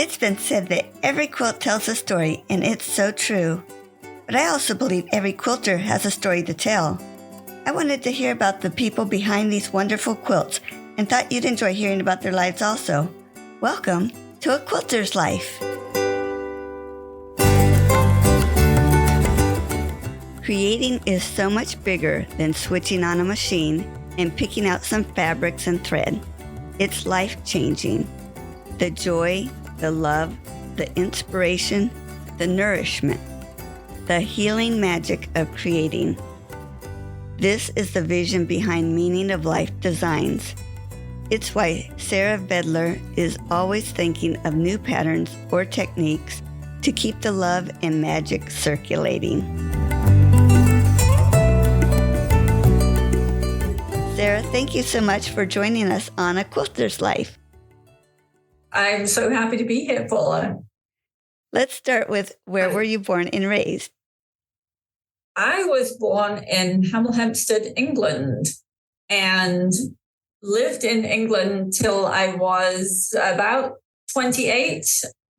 It's been said that every quilt tells a story, and it's so true. But I also believe every quilter has a story to tell. I wanted to hear about the people behind these wonderful quilts and thought you'd enjoy hearing about their lives also. Welcome to A Quilter's Life. Creating is so much bigger than switching on a machine and picking out some fabrics and thread. It's life-changing. The joy, the love, the inspiration, the nourishment, the healing magic of creating. This is the vision behind Meaning of Life Designs. It's why Sarah Vedeler is always thinking of new patterns or techniques to keep the love and magic circulating. Sarah, thank you so much for joining us on A Quilter's Life. I'm so happy to be here, Paula. Let's start with, where were you born and raised? I was born in Hempstead, England, and lived in England till I was about 28,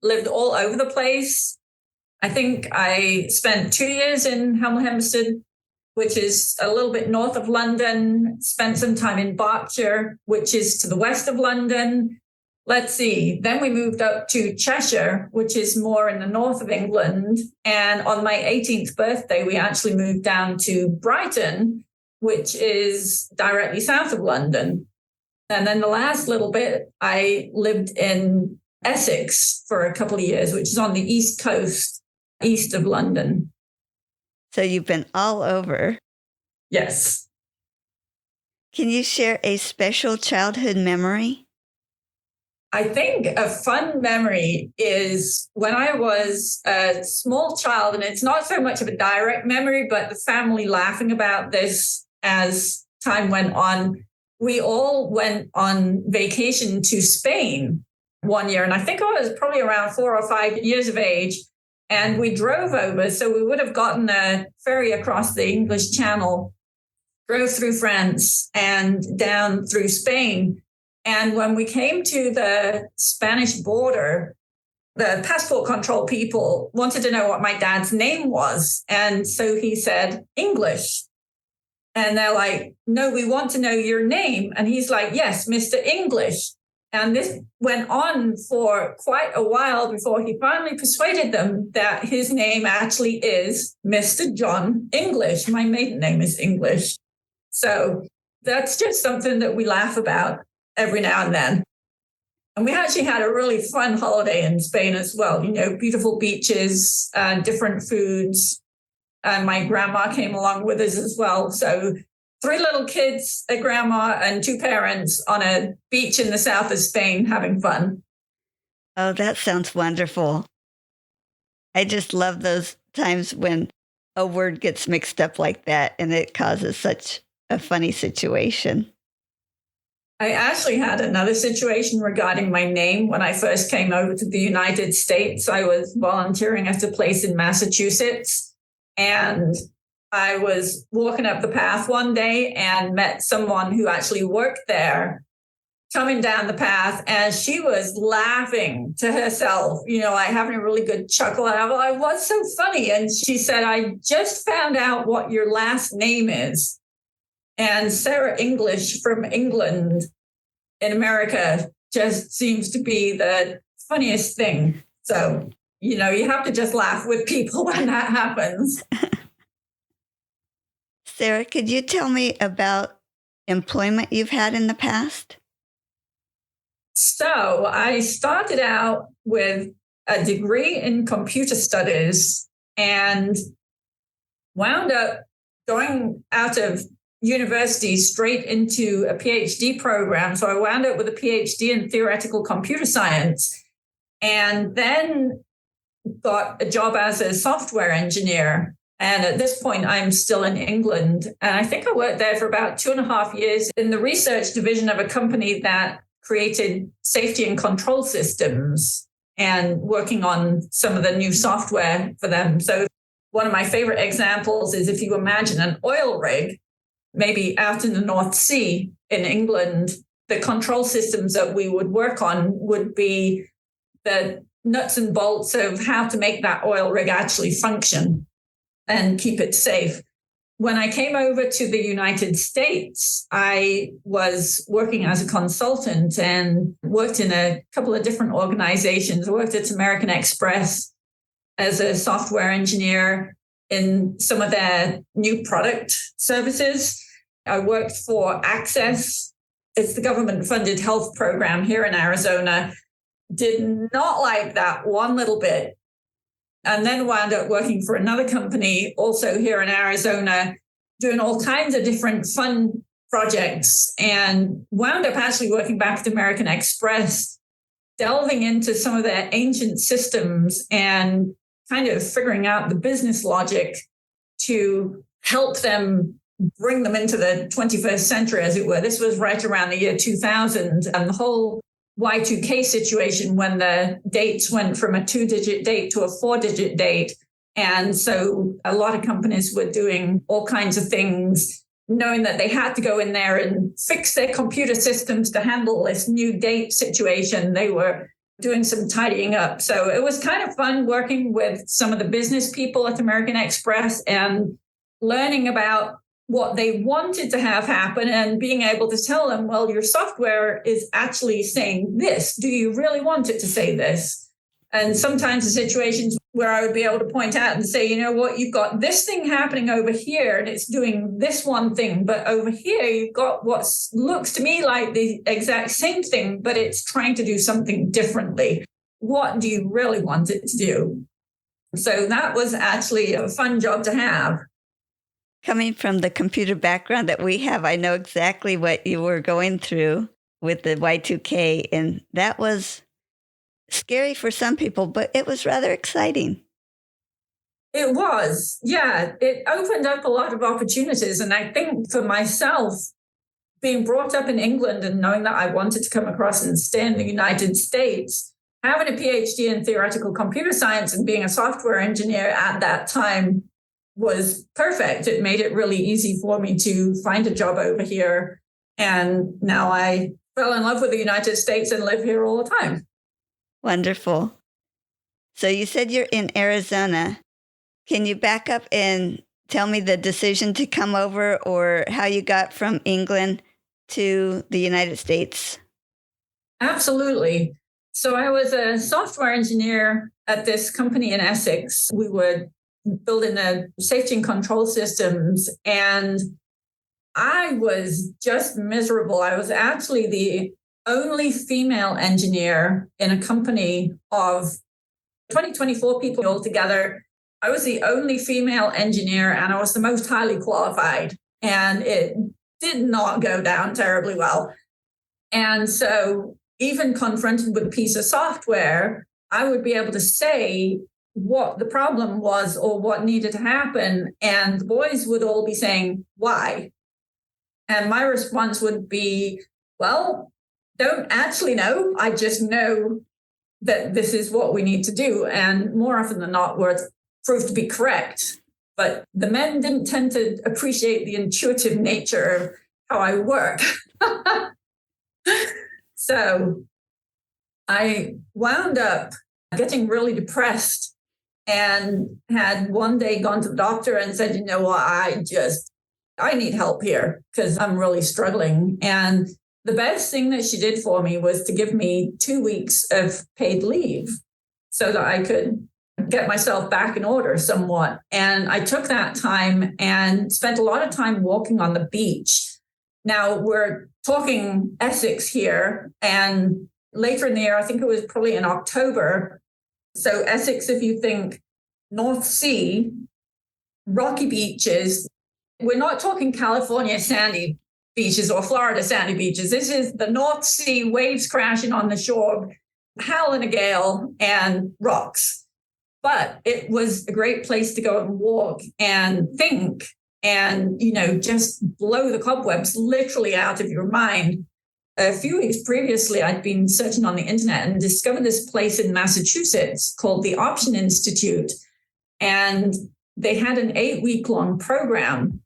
lived all over the place. I think I spent 2 years in Hempstead, which is a little bit north of London, spent some time in Berkshire, which is to the west of London. Let's see. Then we moved up to Cheshire, which is more in the north of England. And on my 18th birthday, we actually moved down to Brighton, which is directly south of London. And then the last little bit, I lived in Essex for a couple of years, which is on the east coast, east of London. So you've been all over. Yes. Can you share a special childhood memory? I think a fun memory is when I was a small child, and it's not so much of a direct memory, but the family laughing about this as time went on. We all went on vacation to Spain one year, and I think I was probably around 4 or 5 years of age, and we drove over. So we would have gotten a ferry across the English Channel, drove through France and down through Spain. And when we came to the Spanish border, the passport control people wanted to know what my dad's name was. And so he said, English. And they're like, no, we want to know your name. And he's like, yes, Mr. English. And this went on for quite a while before he finally persuaded them that his name actually is Mr. John English. My maiden name is English. So that's just something that we laugh about every now and then. And we actually had a really fun holiday in Spain as well. You know, beautiful beaches, different foods. And my grandma came along with us as well. So 3 little kids, a grandma and 2 parents on a beach in the south of Spain having fun. Oh, that sounds wonderful. I just love those times when a word gets mixed up like that and it causes such a funny situation. I actually had another situation regarding my name. When I first came over to the United States, I was volunteering at a place in Massachusetts, and I was walking up the path one day and met someone who actually worked there coming down the path, and she was laughing to herself, you know, like having a really good chuckle. And I was like, what's so funny? And she said, I just found out what your last name is. And Sarah English from England in America just seems to be the funniest thing. So, you know, you have to just laugh with people when that happens. Sarah, could you tell me about employment you've had in the past? So I started out with a degree in computer studies and wound up going out of university straight into a PhD program. So I wound up with a PhD in theoretical computer science, and then got a job as a software engineer. And at this point, I'm still in England. And I think I worked there for about 2.5 years in the research division of a company that created safety and control systems and working on some of the new software for them. So one of my favorite examples is if you imagine an oil rig, maybe out in the North Sea in England, the control systems that we would work on would be the nuts and bolts of how to make that oil rig actually function and keep it safe. When I came over to the United States, I was working as a consultant and worked in a couple of different organizations. I worked at American Express as a software engineer in some of their new product services. I worked for Access. It's the government-funded health program here in Arizona. Did not like that one little bit. And then wound up working for another company also here in Arizona, doing all kinds of different fun projects, and wound up actually working back at American Express, delving into some of their ancient systems and kind of figuring out the business logic to help them bring them into the 21st century, as it were. This was right around the year 2000, and the whole Y2K situation when the dates went from a 2-digit date to a 4-digit date. And so a lot of companies were doing all kinds of things, knowing that they had to go in there and fix their computer systems to handle this new date situation. They were doing some tidying up. So it was kind of fun working with some of the business people at American Express and learning about what they wanted to have happen and being able to tell them, well, your software is actually saying this. Do you really want it to say this? And sometimes the situations where I would be able to point out and say, you know what, you've got this thing happening over here and it's doing this one thing, but over here you've got what looks to me like the exact same thing, but it's trying to do something differently. What do you really want it to do? So that was actually a fun job to have. Coming from the computer background that we have, I know exactly what you were going through with the Y2K, and that was scary for some people, but it was rather exciting. It was, yeah. It opened up a lot of opportunities. And I think for myself, being brought up in England and knowing that I wanted to come across and stay in the United States, having a PhD in theoretical computer science and being a software engineer at that time was perfect. It made it really easy for me to find a job over here. And now I fell in love with the United States and live here all the time. Wonderful. So you said you're in Arizona. Can you back up and tell me the decision to come over or how you got from England to the United States? Absolutely. So I was a software engineer at this company in Essex. We were building the safety and control systems, and I was just miserable. I was actually the only female engineer in a company of 24 people altogether. I was the only female engineer, and I was the most highly qualified, and it did not go down terribly well. And so even confronted with a piece of software, I would be able to say what the problem was or what needed to happen. And the boys would all be saying, why? And my response would be, well, don't actually know. I just know that this is what we need to do. And more often than not, words proved to be correct. But the men didn't tend to appreciate the intuitive nature of how I work. So I wound up getting really depressed and had one day gone to the doctor and said, you know what, I need help here because I'm really struggling. And the best thing that she did for me was to give me 2 weeks of paid leave so that I could get myself back in order somewhat. And I took that time and spent a lot of time walking on the beach. Now we're talking Essex here, and later in the year, I think it was probably in October. So Essex, if you think North Sea, rocky beaches, we're not talking California sandy beaches or Florida sandy beaches. This is the North Sea, waves crashing on the shore, howling a gale, and rocks. But it was a great place to go and walk and think and, just blow the cobwebs literally out of your mind. A few weeks previously, I'd been searching on the internet and discovered this place in Massachusetts called the Option Institute. And they had an 8-week-long program.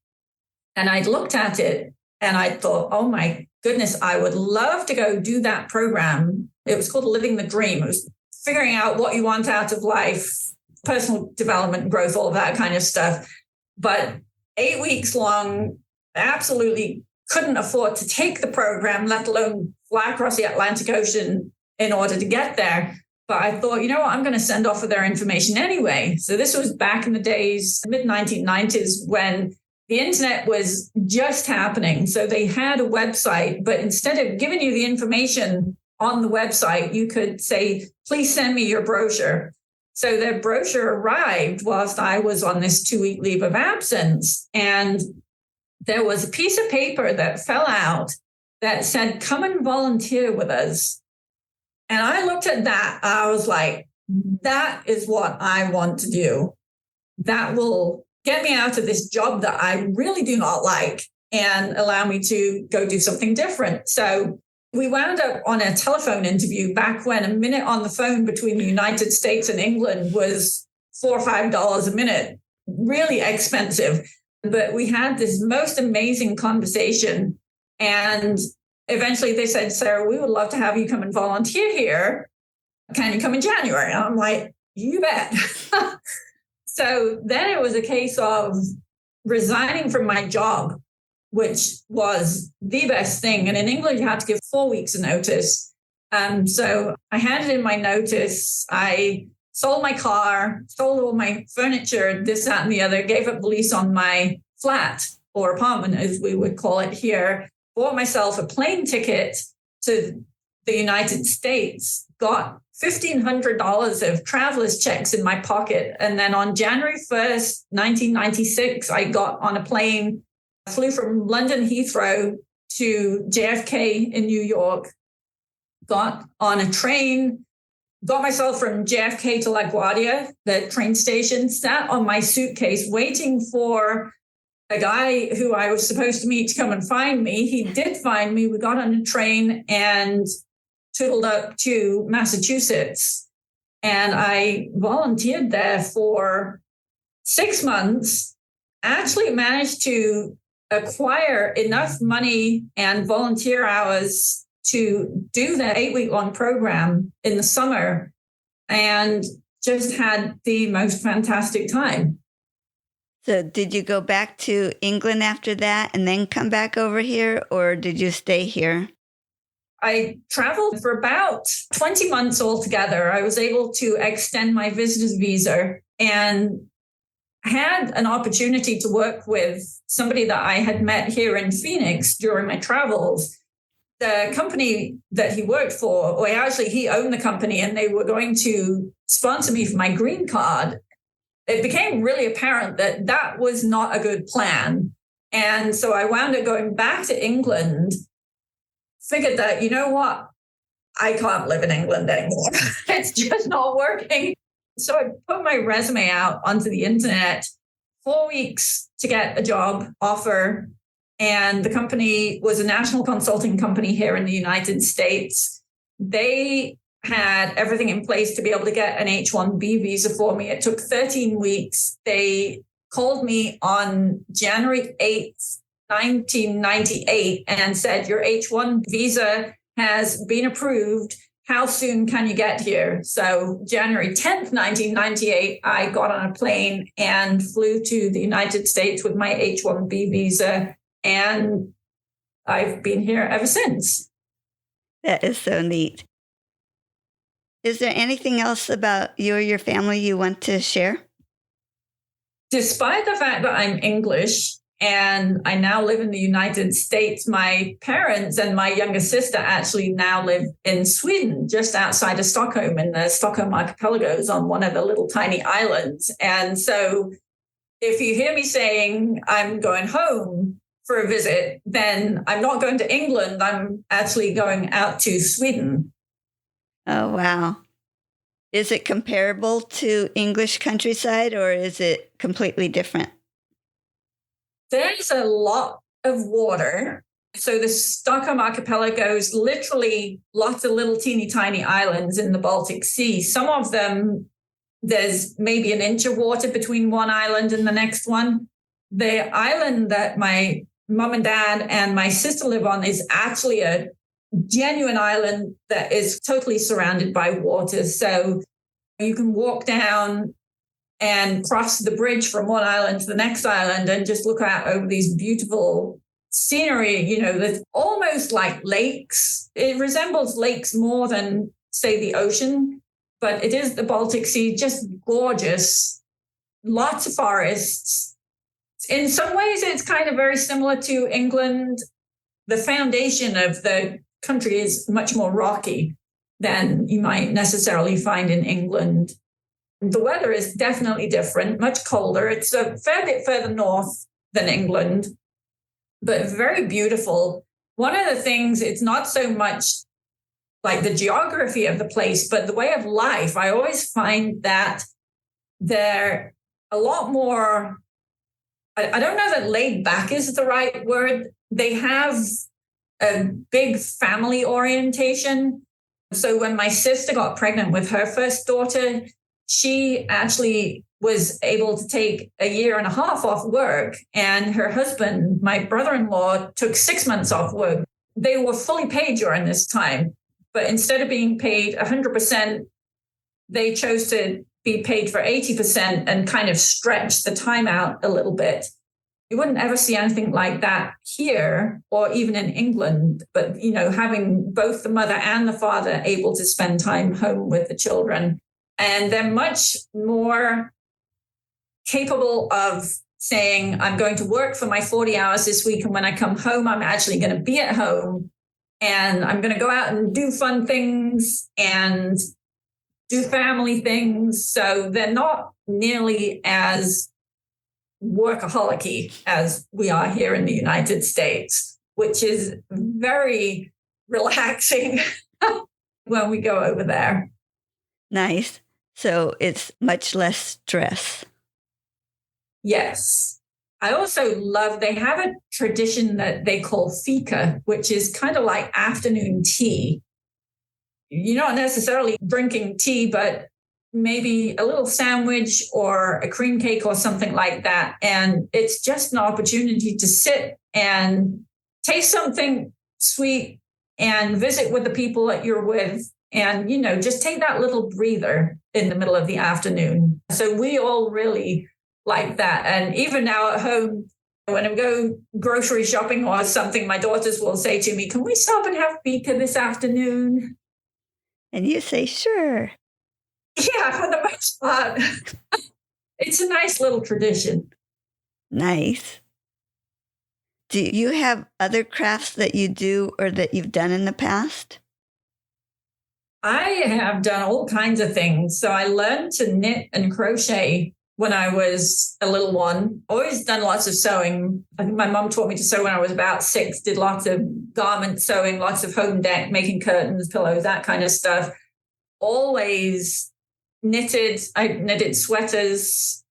And I'd looked at it and I thought, oh my goodness, I would love to go do that program. It was called Living the Dream. It was figuring out what you want out of life, personal development, growth, all of that kind of stuff. But 8 weeks long, absolutely couldn't afford to take the program, let alone fly across the Atlantic Ocean in order to get there. But I thought, you know what, I'm going to send off for their information anyway. So this was back in the days, mid-1990s, when the internet was just happening. So they had a website, but instead of giving you the information on the website, you could say, please send me your brochure. So their brochure arrived whilst I was on this 2-week leave of absence. And there was a piece of paper that fell out that said, come and volunteer with us. And I looked at that. I was like, that is what I want to do. That will get me out of this job that I really do not like and allow me to go do something different. So we wound up on a telephone interview back when a minute on the phone between the United States and England was $4 or $5 a minute, really expensive. But we had this most amazing conversation. And eventually they said, Sarah, we would love to have you come and volunteer here. Can you come in January? And I'm like, you bet. So then it was a case of resigning from my job, which was the best thing. And in England, you had to give 4 weeks of notice. So I handed in my notice. I sold my car, sold all my furniture, this, that, and the other, gave up the lease on my flat or apartment, as we would call it here, bought myself a plane ticket to the United States, got $1,500 of traveler's checks in my pocket. And then on January 1st, 1996, I got on a plane, flew from London Heathrow to JFK in New York, got on a train, got myself from JFK to LaGuardia, the train station, sat on my suitcase waiting for a guy who I was supposed to meet to come and find me. He did find me. We got on a train and tootled up to Massachusetts. And I volunteered there for 6 months, actually managed to acquire enough money and volunteer hours to do that 8-week-long program in the summer, and just had the most fantastic time. So did you go back to England after that and then come back over here, or did you stay here? I traveled for about 20 months altogether. I was able to extend my visitor's visa and had an opportunity to work with somebody that I had met here in Phoenix during my travels. The company that he worked for, or actually he owned the company, and they were going to sponsor me for my green card. It became really apparent that that was not a good plan. And so I wound up going back to England, figured that, you know what, I can't live in England anymore. It's just not working. So I put my resume out onto the internet, 4 weeks to get a job offer. And the company was a national consulting company here in the United States. They had everything in place to be able to get an H-1B visa for me. It took 13 weeks. They called me on January 8th, 1998, and said, your H-1 visa has been approved. How soon can you get here? So January 10th, 1998, I got on a plane and flew to the United States with my H-1B visa. And I've been here ever since. That is so neat. Is there anything else about you or your family you want to share? Despite the fact that I'm English and I now live in the United States, my parents and my younger sister actually now live in Sweden, just outside of Stockholm, in the Stockholm archipelagos on one of the little tiny islands. And so if you hear me saying I'm going home for a visit, then I'm not going to England. I'm actually going out to Sweden. Oh, wow. Is it comparable to English countryside, or is it completely different? There's a lot of water. So the Stockholm archipelagos, literally lots of little teeny tiny islands in the Baltic Sea. Some of them, there's maybe an inch of water between one island and the next one. The island that my mom and dad and my sister live on is actually a genuine island that is totally surrounded by water. So you can walk down and cross the bridge from one island to the next island and just look out over these beautiful scenery, that's almost like lakes. It resembles lakes more than, say, the ocean, but it is the Baltic Sea, just gorgeous. Lots of forests. In some ways, it's kind of very similar to England. The foundation of the country is much more rocky than you might necessarily find in England. The weather is definitely different, much colder. It's a fair bit further north than England, but very beautiful. One of the things, it's not so much like the geography of the place, but the way of life. I always find that they're a lot more, I don't know that laid back is the right word. They have a big family orientation. So when my sister got pregnant with her first daughter, she actually was able to take a year and a half off work. And her husband, my brother-in-law, took 6 months off work. They were fully paid during this time. But instead of being paid 100%, they chose to be paid for 80% and kind of stretch the time out a little bit. You wouldn't ever see anything like that here or even in England. But, having both the mother and the father able to spend time home with the children. And they're much more capable of saying, I'm going to work for my 40 hours this week. And when I come home, I'm actually going to be at home and I'm going to go out and do fun things and do family things. So they're not nearly as workaholic-y as we are here in the United States, which is very relaxing when we go over there. Nice. So it's much less stress. Yes. I also love, they have a tradition that they call fika, which is kind of like afternoon tea. You're not necessarily drinking tea, but maybe a little sandwich or a cream cake or something like that. And it's just an opportunity to sit and taste something sweet and visit with the people that you're with. And, just take that little breather in the middle of the afternoon. So we all really like that. And even now at home, when I go grocery shopping or something, my daughters will say to me, can we stop and have fika this afternoon? And you say, sure. Yeah, for the most part. It's a nice little tradition. Nice. Do you have other crafts that you do or that you've done in the past? I have done all kinds of things. So I learned to knit and crochet when I was a little one. Always done lots of sewing. I think my mom taught me to sew when I was about 6, did lots of garment sewing, lots of home deck, making curtains, pillows, that kind of stuff. Always knitted. I knitted sweaters,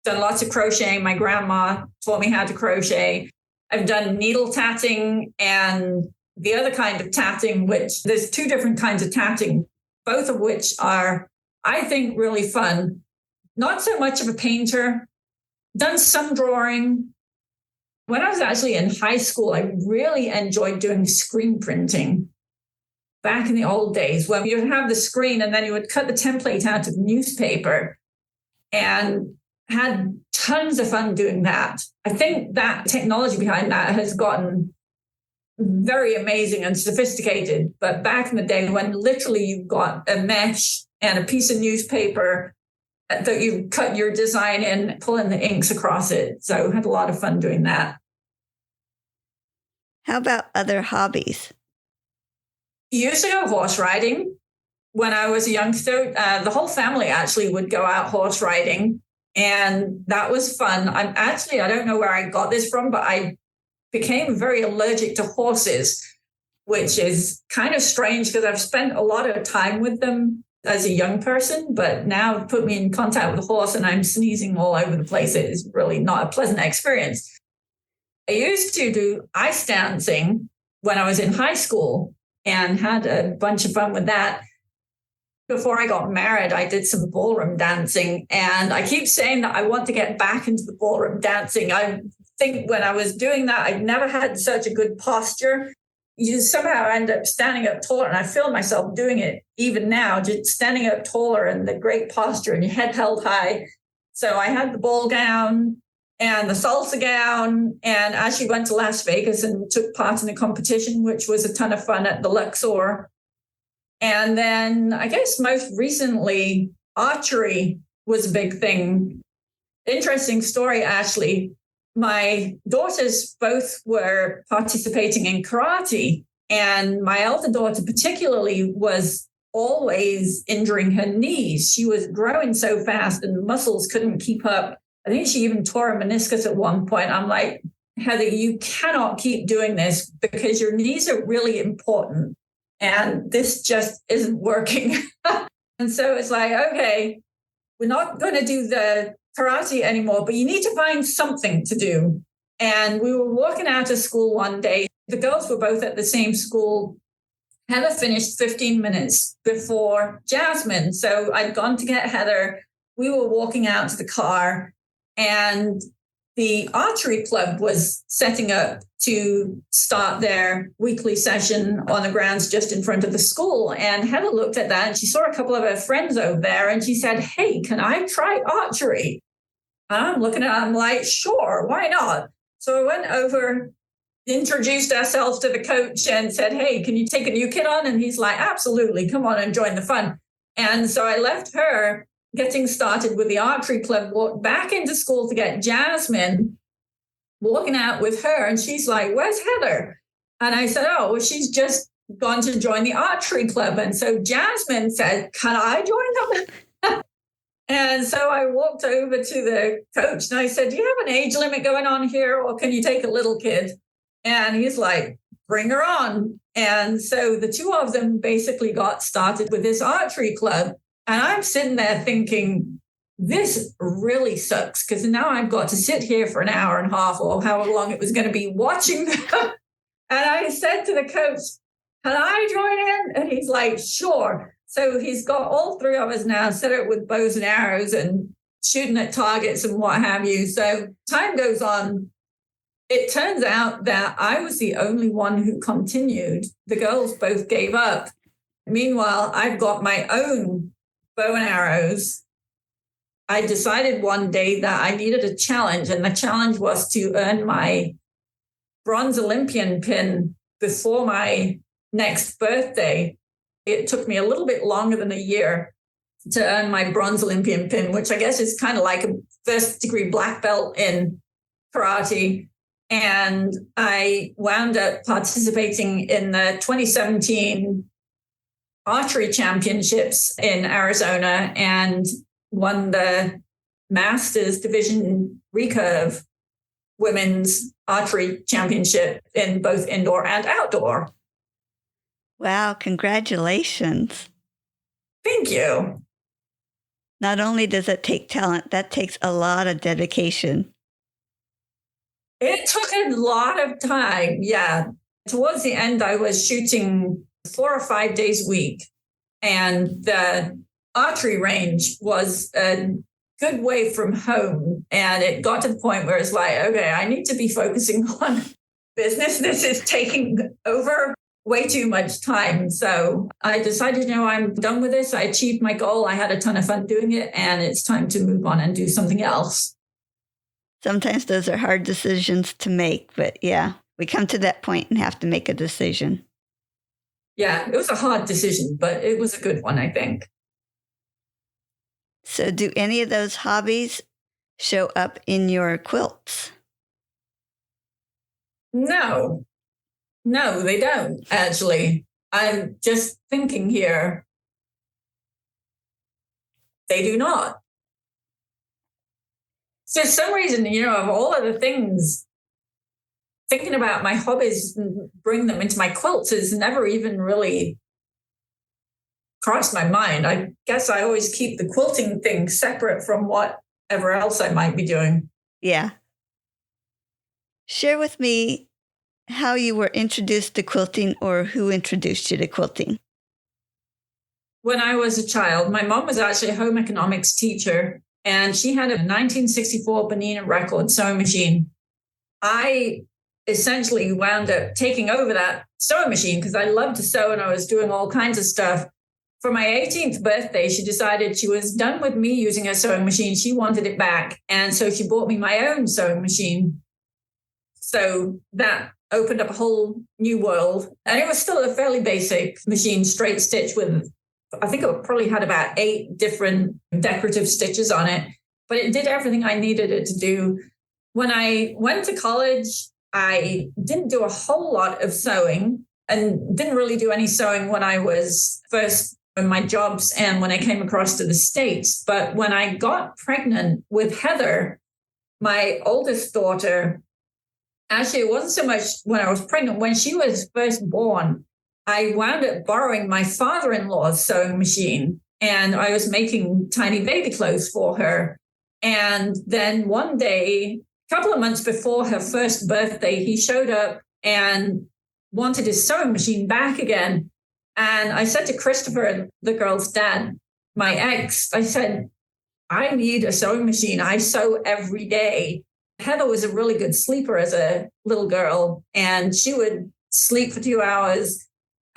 done lots of crocheting. My grandma taught me how to crochet. I've done needle tatting and the other kind of tatting, which there's 2 different kinds of tatting, both of which are, I think, really fun. Not so much of a painter, done some drawing. When I was actually in high school, I really enjoyed doing screen printing. Back in the old days when you would have the screen and then you would cut the template out of newspaper and had tons of fun doing that. I think that technology behind that has gotten very amazing and sophisticated. But back in the day when literally you got a mesh and a piece of newspaper that you cut your design in, pulling the inks across it. So I had a lot of fun doing that. How about other hobbies? Used to go horse riding when I was a youngster. The whole family actually would go out horse riding, and that was fun. I don't know where I got this from, but I became very allergic to horses, which is kind of strange because I've spent a lot of time with them as a young person, but now put me in contact with a horse and I'm sneezing all over the place. It is really not a pleasant experience. I used to do ice dancing when I was in high school and had a bunch of fun with that. Before I got married, I did some ballroom dancing, and I keep saying that I want to get back into the ballroom dancing. I think when I was doing that, I never had such a good posture. you somehow end up standing up taller. And I feel myself doing it even now, just standing up taller and the great posture and your head held high. So I had the ball gown and the salsa gown, and actually went to Las Vegas and took part in a competition, which was a ton of fun at the Luxor. And then I guess most recently, archery was a big thing. Interesting story, actually. My daughters both were participating in karate, and my elder daughter particularly was always injuring her knees. She was growing so fast and the muscles couldn't keep up. I think she even tore a meniscus at one point. I'm like, Heather, you cannot keep doing this because your knees are really important. And this just isn't working. And so it's like, okay, we're not going to do the karate anymore, but you need to find something to do. And we were walking out of school one day. The girls were both at the same school. Heather finished 15 minutes before Jasmine. So I'd gone to get Heather. We were walking out to the car, and the archery club was setting up to start their weekly session on the grounds just in front of the school. And Heather looked at that and she saw a couple of her friends over there and she said, hey, can I try archery? And I'm looking at it, I'm like, sure, why not? So I went over, introduced ourselves to the coach and said, hey, can you take a new kid on? And he's like, absolutely, come on and join the fun. And so I left her getting started with the archery club, walked back into school to get Jasmine, walking out with her. And she's like, where's Heather? And I said, oh, well, she's just gone to join the archery club. And so Jasmine said, can I join them? And so I walked over to the coach and I said, do you have an age limit going on here, or can you take a little kid? And he's like, bring her on. And so the two of them basically got started with this archery club. And I'm sitting there thinking, this really sucks, because now I've got to sit here for an hour and a half or however long it was going to be watching them. And I said to the coach, can I join in? And he's like, sure. So he's got all three of us now set up with bows and arrows and shooting at targets and what have you. So time goes on. It turns out that I was the only one who continued. The girls both gave up. Meanwhile, I've got my own bow and arrows. I decided one day that I needed a challenge, and the challenge was to earn my bronze Olympian pin before my next birthday. It took me a little bit longer than a year to earn my bronze Olympian pin, which I guess is kind of like a first degree black belt in karate. And I wound up participating in the 2017 archery championships in Arizona and won the Masters Division Recurve Women's Archery Championship in both indoor and outdoor. Wow, congratulations. Thank you. Not only does it take talent, that takes a lot of dedication. It took a lot of time, yeah. Towards the end, I was shooting 4 or 5 days a week. And the archery range was a good way from home. And it got to the point where it's like, okay, I need to be focusing on business. This is taking over way too much time. So I decided, I'm done with this. I achieved my goal. I had a ton of fun doing it. And it's time to move on and do something else. Sometimes those are hard decisions to make. But yeah, we come to that point and have to make a decision. Yeah, it was a hard decision, but it was a good one, I think. So do any of those hobbies show up in your quilts? No, they don't, actually. I'm just thinking here. They do not. For some reason, of all of the things, thinking about my hobbies and bring them into my quilts has never even really crossed my mind. I guess I always keep the quilting thing separate from whatever else I might be doing. Yeah. Share with me how you were introduced to quilting, or who introduced you to quilting. When I was a child, my mom was actually a home economics teacher, and she had a 1964 Bernina record sewing machine. I essentially wound up taking over that sewing machine because I loved to sew and I was doing all kinds of stuff. For my 18th birthday, she decided she was done with me using her sewing machine. She wanted it back. And so she bought me my own sewing machine. So that opened up a whole new world. And it was still a fairly basic machine, straight stitch with, I think it probably had about 8 different decorative stitches on it. But it did everything I needed it to do. When I went to college, I didn't do a whole lot of sewing and didn't really do any sewing when I was first in my jobs and when I came across to the States. But when I got pregnant with Heather, my oldest daughter, actually, it wasn't so much when I was pregnant. When she was first born, I wound up borrowing my father-in-law's sewing machine, and I was making tiny baby clothes for her. And then one day, a couple of months before her first birthday, he showed up and wanted his sewing machine back again. And I said to Christopher, the girl's dad, my ex, I said, I need a sewing machine. I sew every day. Heather was a really good sleeper as a little girl, and she would sleep for 2 hours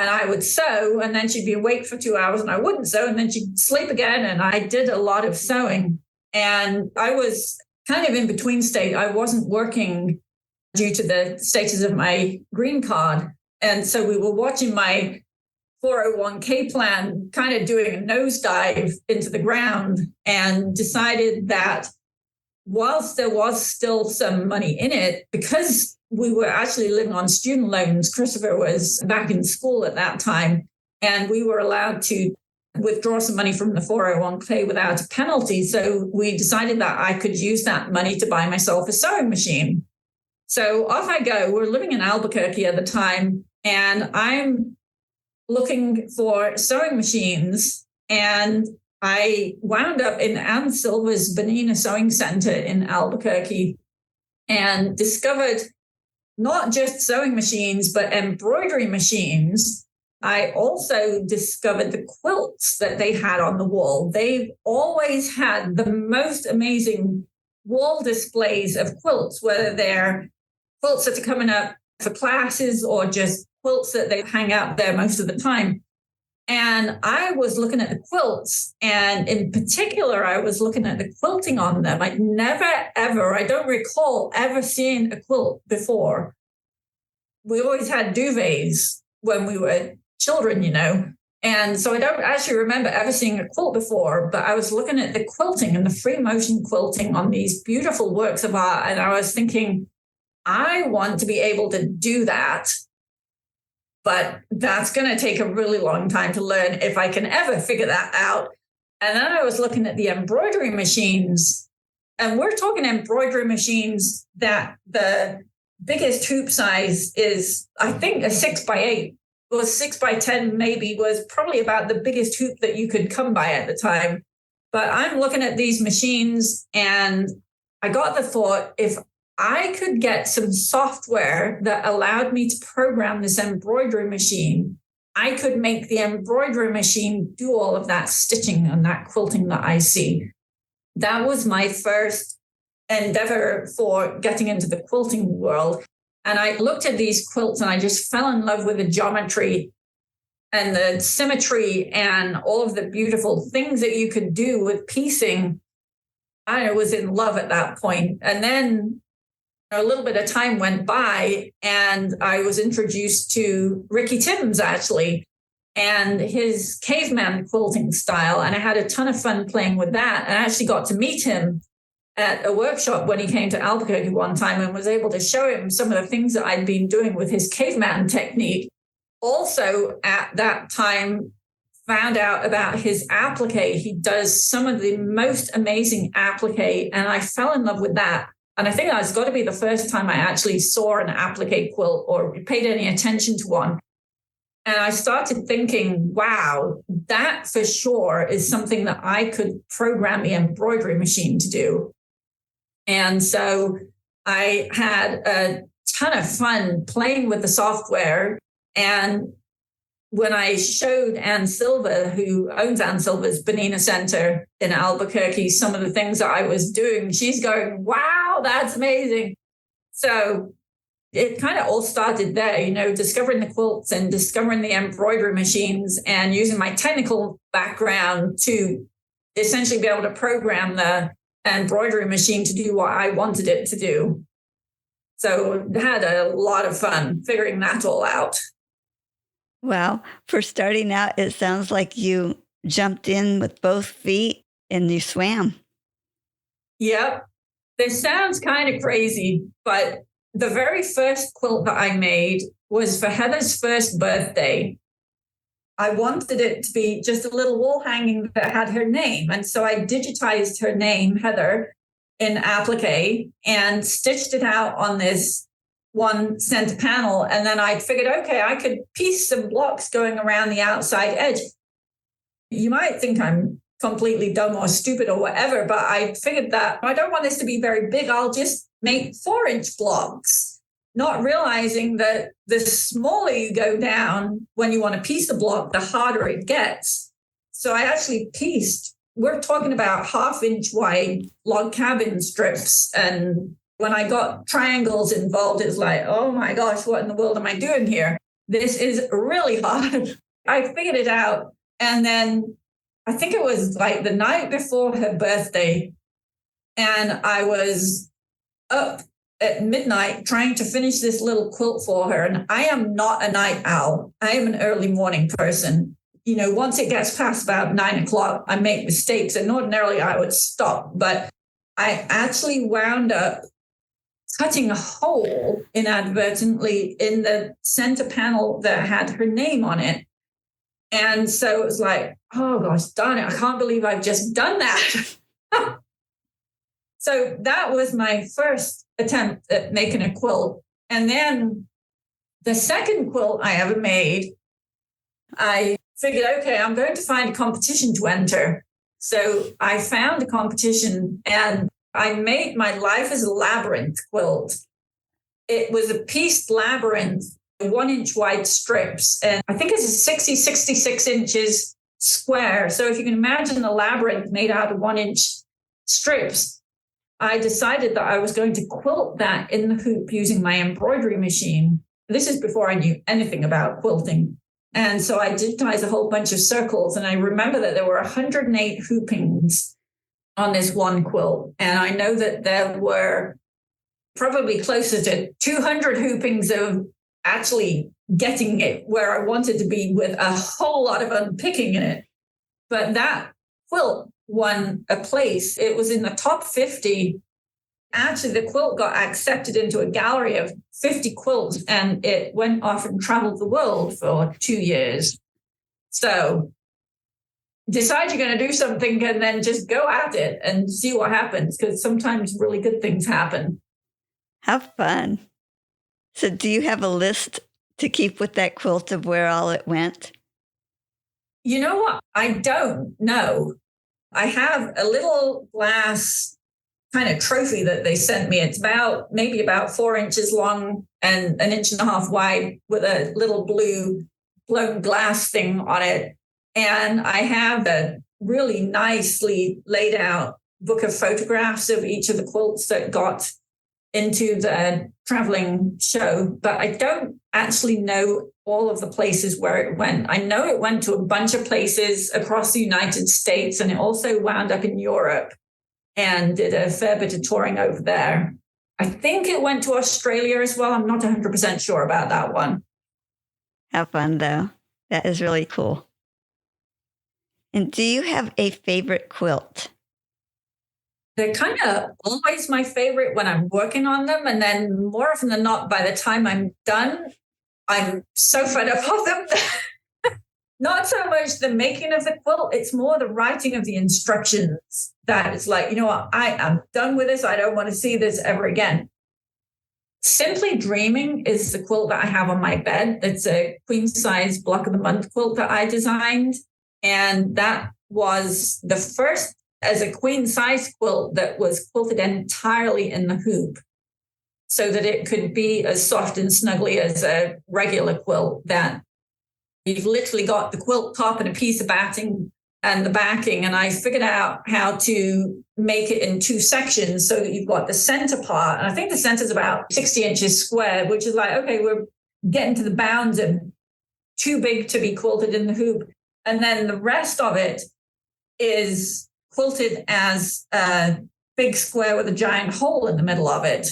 and I would sew, and then she'd be awake for 2 hours and I wouldn't sew, and then she'd sleep again. And I did a lot of sewing, and I was kind of in between state. I wasn't working due to the status of my green card. And so we were watching my 401k plan kind of doing a nosedive into the ground, and decided that whilst there was still some money in it, because we were actually living on student loans, Christopher was back in school at that time, and we were allowed to withdraw some money from the 401k without a penalty. So we decided that I could use that money to buy myself a sewing machine. So off I go. We're living in Albuquerque at the time, and I'm looking for sewing machines, and I wound up in Ann Silver's Benina Sewing Center in Albuquerque and discovered not just sewing machines, but embroidery machines. I also discovered the quilts that they had on the wall. They've always had the most amazing wall displays of quilts, whether they're quilts that are coming up for classes or just quilts that they hang out there most of the time. And I was looking at the quilts, and in particular, I was looking at the quilting on them. I'd never, ever, I don't recall ever seeing a quilt before. We always had duvets when we were children, you know. And so I don't actually remember ever seeing a quilt before, but I was looking at the quilting and the free motion quilting on these beautiful works of art. And I was thinking, I want to be able to do that. But that's going to take a really long time to learn if I can ever figure that out. And then I was looking at the embroidery machines, and we're talking embroidery machines that the biggest hoop size is, I think, a 6x8. Or 6x10 maybe was probably about the biggest hoop that you could come by at the time. But I'm looking at these machines, and I got the thought, if I could get some software that allowed me to program this embroidery machine, I could make the embroidery machine do all of that stitching and that quilting that I see. That was my first endeavor for getting into the quilting world. And I looked at these quilts and I just fell in love with the geometry and the symmetry and all of the beautiful things that you could do with piecing. I was in love at that point. And then a little bit of time went by, and I was introduced to Ricky Timms, actually, and his caveman quilting style. And I had a ton of fun playing with that. And I actually got to meet him at a workshop when he came to Albuquerque one time, and was able to show him some of the things that I'd been doing with his caveman technique. Also, at that time, found out about his applique. He does some of the most amazing applique, and I fell in love with that. And I think that's got to be the first time I actually saw an applique quilt or paid any attention to one. And I started thinking, wow, that for sure is something that I could program the embroidery machine to do. And so I had a ton of fun playing with the software. And when I showed Ann Silver, who owns Ann Silver's Benina Center in Albuquerque, some of the things that I was doing, she's going, wow, that's amazing. So it kind of all started there, discovering the quilts and discovering the embroidery machines and using my technical background to essentially be able to program the embroidery machine to do what I wanted it to do. So I had a lot of fun figuring that all out. Well, for starting out, it sounds like you jumped in with both feet and you swam. Yep. This sounds kind of crazy, but the very first quilt that I made was for Heather's first birthday. I wanted it to be just a little wall hanging that had her name. And so I digitized her name, Heather, in applique and stitched it out on this one center panel. And then I figured, okay, I could piece some blocks going around the outside edge. You might think I'm completely dumb or stupid or whatever, but I figured that I don't want this to be very big. I'll just make 4-inch blocks, not realizing that the smaller you go down when you want to piece a block, the harder it gets. So I actually pieced, we're talking about 1/2-inch wide log cabin strips. And when I got triangles involved, it's like, oh my gosh, what in the world am I doing here? This is really hard. I figured it out. And then I think it was like the night before her birthday, and I was up at midnight trying to finish this little quilt for her. And I am not a night owl. I am an early morning person. Once it gets past about 9 o'clock, I make mistakes. And ordinarily I would stop. But I actually wound up cutting a hole inadvertently in the center panel that had her name on it. And so it was like, oh gosh, darn it, I can't believe I've just done that. So that was my first attempt at making a quilt. And then the second quilt I ever made, I figured, okay, I'm going to find a competition to enter. So I found a competition and I made my Life as a Labyrinth quilt. It was a pieced labyrinth, 1-inch wide strips. And I think it's 66 inches square. So if you can imagine a labyrinth made out of 1-inch strips, I decided that I was going to quilt that in the hoop using my embroidery machine. This is before I knew anything about quilting. And so I digitized a whole bunch of circles. And I remember that there were 108 hoopings on this one quilt. And I know that there were probably closer to 200 hoopings of actually getting it where I wanted to be with a whole lot of unpicking in it. But that quilt won a place. It was in the top 50. Actually, the quilt got accepted into a gallery of 50 quilts, and it went off and traveled the world for 2 years. So decide you're going to do something and then just go at it and see what happens, because sometimes really good things happen. How fun. So do you have a list to keep with that quilt of where all it went? You know what? I don't know. I have a little glass kind of trophy that they sent me. It's maybe about 4 inches long and 1.5 inches wide with a little blue blown glass thing on it. And I have a really nicely laid out book of photographs of each of the quilts that got into the traveling show, but I don't actually know all of the places where it went. I know it went to a bunch of places across the United States, and it also wound up in Europe and did a fair bit of touring over there. I think it went to Australia as well. I'm not 100% sure about that one. How fun, though. That is really cool. And do you have a favorite quilt? They're kind of always my favorite when I'm working on them. And then more often than not, by the time I'm done, I'm so fed up of them. Not so much the making of the quilt, it's more the writing of the instructions that it's like, you know what, I am done with this. I don't want to see this ever again. Simply Dreaming is the quilt that I have on my bed. It's a queen size block of the month quilt that I designed. And that was the first as a queen size quilt that was quilted entirely in the hoop so that it could be as soft and snuggly as a regular quilt, that you've literally got the quilt top and a piece of batting and the backing. And I figured out how to make it in two sections so that you've got the center part. And I think the center is about 60 inches square, which is like, okay, we're getting to the bounds of too big to be quilted in the hoop. And then the rest of it is quilted as a big square with a giant hole in the middle of it.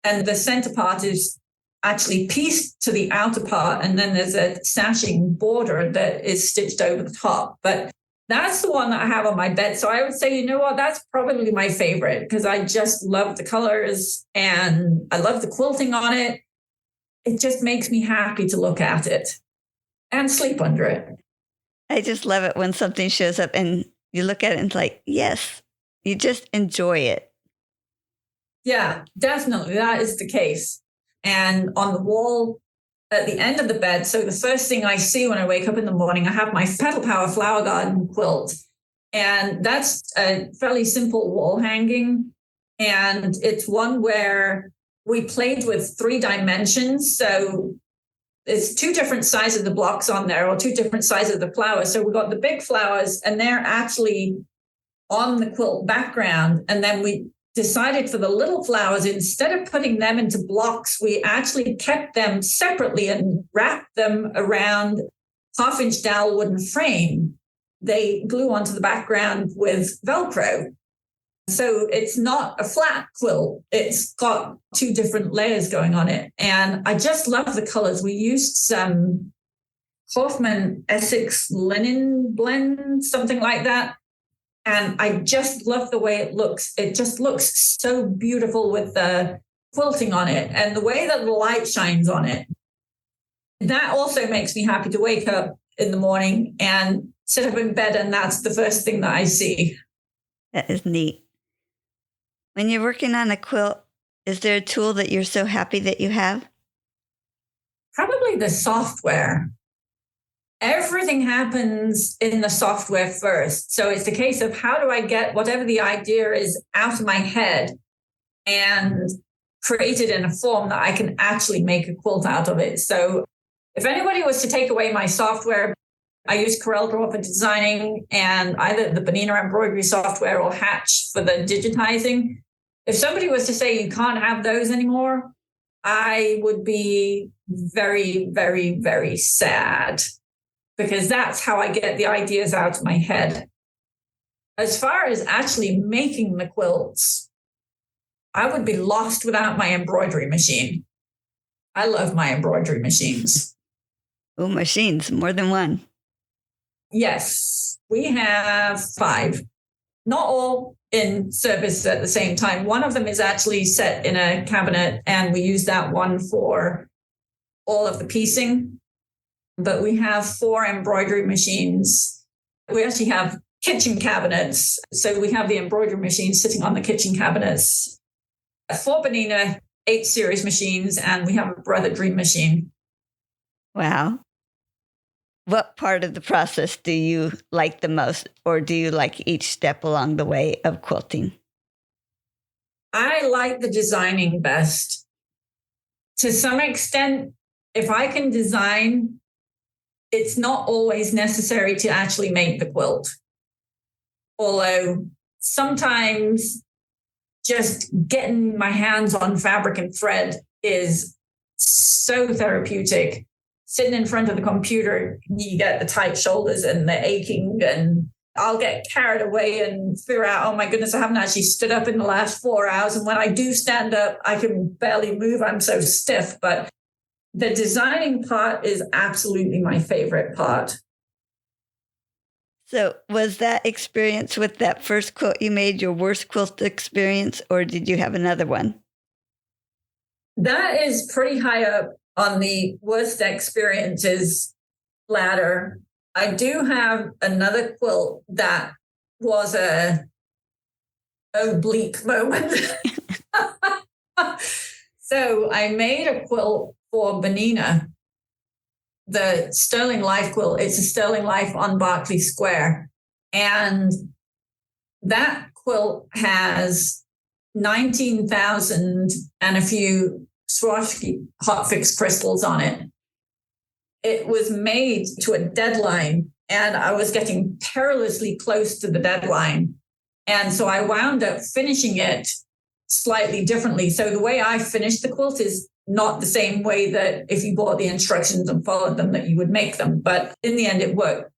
And the center part is actually pieced to the outer part. And then there's a sashing border that is stitched over the top. But that's the one that I have on my bed. So I would say, you know what, that's probably my favorite because I just love the colors and I love the quilting on it. It just makes me happy to look at it and sleep under it. I just love it when something shows up and you look at it and it's like, yes, you just enjoy it. Yeah, definitely. That is the case. And on the wall at the end of the bed, so the first thing I see when I wake up in the morning, I have my Petal Power Flower Garden quilt. And that's a fairly simple wall hanging. And it's one where we played with 3 dimensions. So there's 2 different sizes of the blocks on there, or 2 different sizes of the flowers. So we got the big flowers and they're actually on the quilt background. And then we decided for the little flowers, instead of putting them into blocks, we actually kept them separately and wrapped them around 1/2-inch dowel wooden frame. They glue onto the background with Velcro. So it's not a flat quilt. It's got 2 different layers going on it. And I just love the colors. We used some Hoffman Essex linen blend, something like that. And I just love the way it looks. It just looks so beautiful with the quilting on it and the way that the light shines on it. That also makes me happy to wake up in the morning and sit up in bed, and that's the first thing that I see. That is neat. When you're working on a quilt, is there a tool that you're so happy that you have? Probably the software. Everything happens in the software first. So it's a case of how do I get whatever the idea is out of my head and create it in a form that I can actually make a quilt out of it. So if anybody was to take away my software, I use CorelDRAW for designing and either the Bernina embroidery software or Hatch for the digitizing. If somebody was to say you can't have those anymore, I would be very, very, very sad, because that's how I get the ideas out of my head. As far as actually making the quilts, I would be lost without my embroidery machine. I love my embroidery machines. Oh, machines, more than one. Yes, we have 5. Not all in service at the same time. One of them is actually set in a cabinet, and we use that one for all of the piecing. But we have 4 embroidery machines. We actually have kitchen cabinets. So we have the embroidery machines sitting on the kitchen cabinets. 4 Bernina 8 series machines, and we have a Brother Dream machine. Wow. What part of the process do you like the most, or do you like each step along the way of quilting? I like the designing best. To some extent, if I can design, it's not always necessary to actually make the quilt. Although sometimes just getting my hands on fabric and thread is so therapeutic. Sitting in front of the computer, you get the tight shoulders and the aching, and I'll get carried away and figure out, oh my goodness, I haven't actually stood up in the last 4 hours. And when I do stand up, I can barely move. I'm so stiff. But the designing part is absolutely my favorite part. So was that experience with that first quilt you made your worst quilt experience, or did you have another one? That is pretty high up on the worst experiences ladder. I do have another quilt that was a oblique moment. So I made a quilt for Bernina, the Sterling Life quilt. It's a Sterling Life on Berkeley Square. And that quilt has 19,000 and a few Swarovski hot fix crystals on it. It was made to a deadline, and I was getting perilously close to the deadline. And so I wound up finishing it slightly differently. So the way I finished the quilt is not the same way that if you bought the instructions and followed them that you would make them. But in the end, it worked.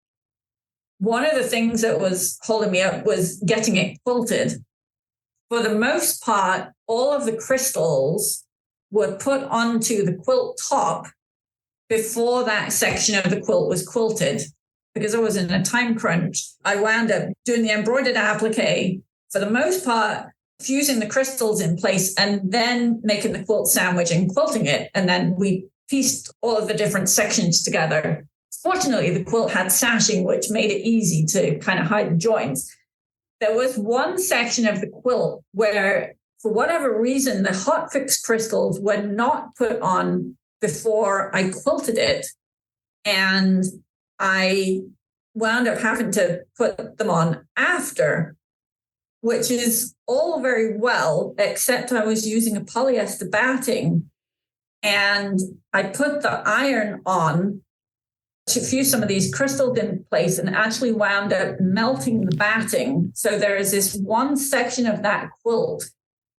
One of the things that was holding me up was getting it quilted. For the most part, all of the crystals were put onto the quilt top before that section of the quilt was quilted. Because I was in a time crunch, I wound up doing the embroidered applique, for the most part, fusing the crystals in place and then making the quilt sandwich and quilting it. And then we pieced all of the different sections together. Fortunately, the quilt had sashing, which made it easy to kind of hide the joints. There was one section of the quilt where, for whatever reason, the hot fix crystals were not put on before I quilted it. And I wound up having to put them on after, which is all very well, except I was using a polyester batting. And I put the iron on to fuse some of these crystals in place and actually wound up melting the batting. So there is this one section of that quilt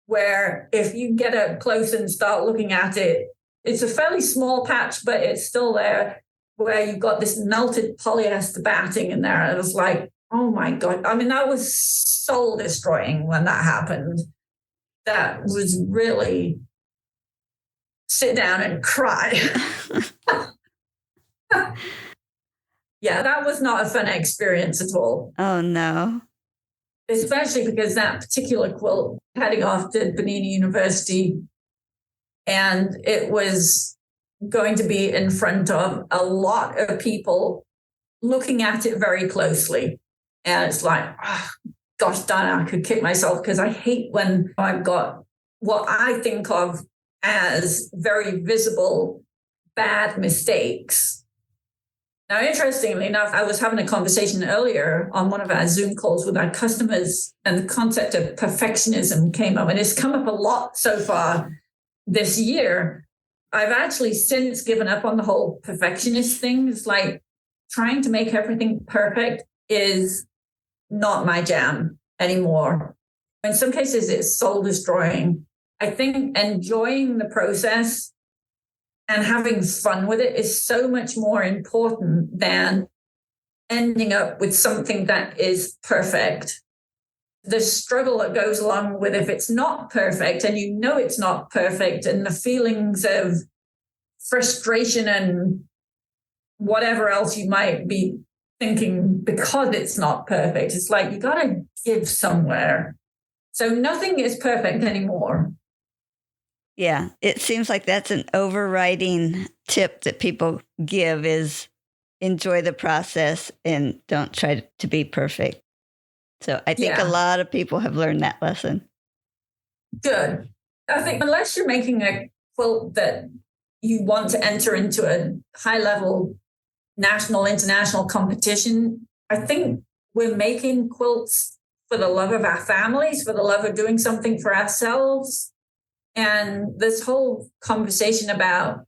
where if you get up close and start looking at it, it's a fairly small patch, but it's still there, where you've got this melted polyester batting in there. And it was like, oh my God. I mean, that was soul destroying when that happened. That was really sit down and cry. Yeah, that was not a fun experience at all. Oh, no. Especially because that particular quilt heading off to Bonini University, and it was going to be in front of a lot of people looking at it very closely. And it's like, oh, gosh darn, I could kick myself, because I hate when I've got what I think of as very visible bad mistakes. Now, interestingly enough, I was having a conversation earlier on one of our Zoom calls with our customers, and the concept of perfectionism came up, and it's come up a lot so far this year. I've actually since given up on the whole perfectionist thing. It's like trying to make everything perfect is not my jam anymore. In some cases, it's soul destroying. I think enjoying the process and having fun with it is so much more important than ending up with something that is perfect. The struggle that goes along with if it's not perfect and you know it's not perfect, and the feelings of frustration and whatever else you might be thinking because it's not perfect. It's like you got to give somewhere. So nothing is perfect anymore. Yeah, it seems like that's an overriding tip that people give is enjoy the process and don't try to be perfect. So I think a lot of people have learned that lesson. Good. I think unless you're making a quilt that you want to enter into a high-level national, international competition, I think we're making quilts for the love of our families, for the love of doing something for ourselves. And this whole conversation about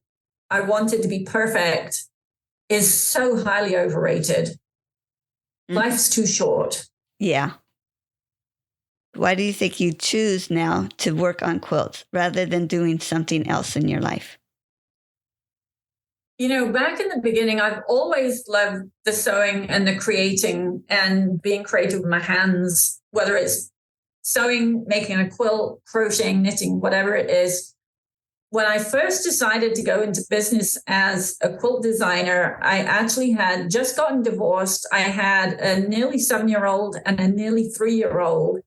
I want it to be perfect is so highly overrated. Mm-hmm. Life's too short. Yeah. Why do you think you choose now to work on quilts rather than doing something else in your life? You know, back in the beginning, I've always loved the sewing and the creating and being creative with my hands, whether it's sewing, making a quilt, crocheting, knitting, whatever it is. When I first decided to go into business as a quilt designer, I actually had just gotten divorced. I had a nearly 7-year-old and a nearly 3-year-old,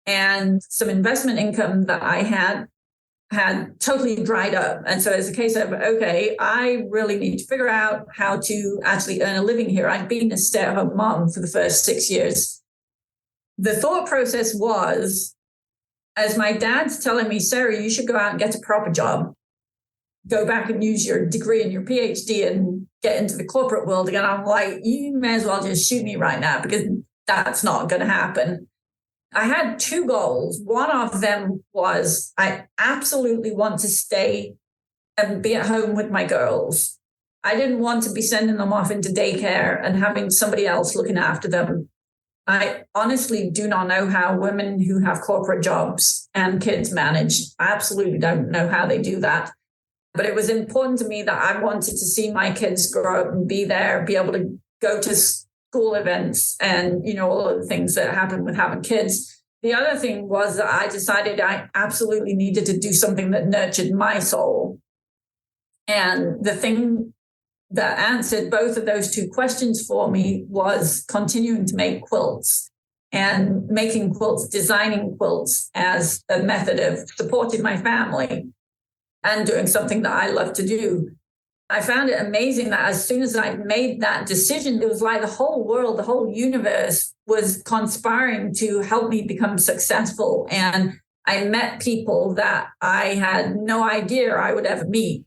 and some investment income that I had totally dried up. And so it's a case of, okay, I really need to figure out how to actually earn a living here. I'd been a stay-at-home mom for the first 6 years. The thought process was, as my dad's telling me, Sarah, you should go out and get a proper job. Go back and use your degree and your PhD and get into the corporate world again. I'm like, you may as well just shoot me right now, because that's not going to happen. I had 2 goals. One of them was I absolutely want to stay and be at home with my girls. I didn't want to be sending them off into daycare and having somebody else looking after them. I honestly do not know how women who have corporate jobs and kids manage. I absolutely don't know how they do that. But it was important to me that I wanted to see my kids grow up and be there, be able to go to school events and, all of the things that happen with having kids. The other thing was that I decided I absolutely needed to do something that nurtured my soul. And the thing that answered both of those two questions for me was continuing to make quilts and making quilts, designing quilts as a method of supporting my family and doing something that I love to do. I found it amazing that as soon as I made that decision, it was like the whole world, the whole universe was conspiring to help me become successful. And I met people that I had no idea I would ever meet.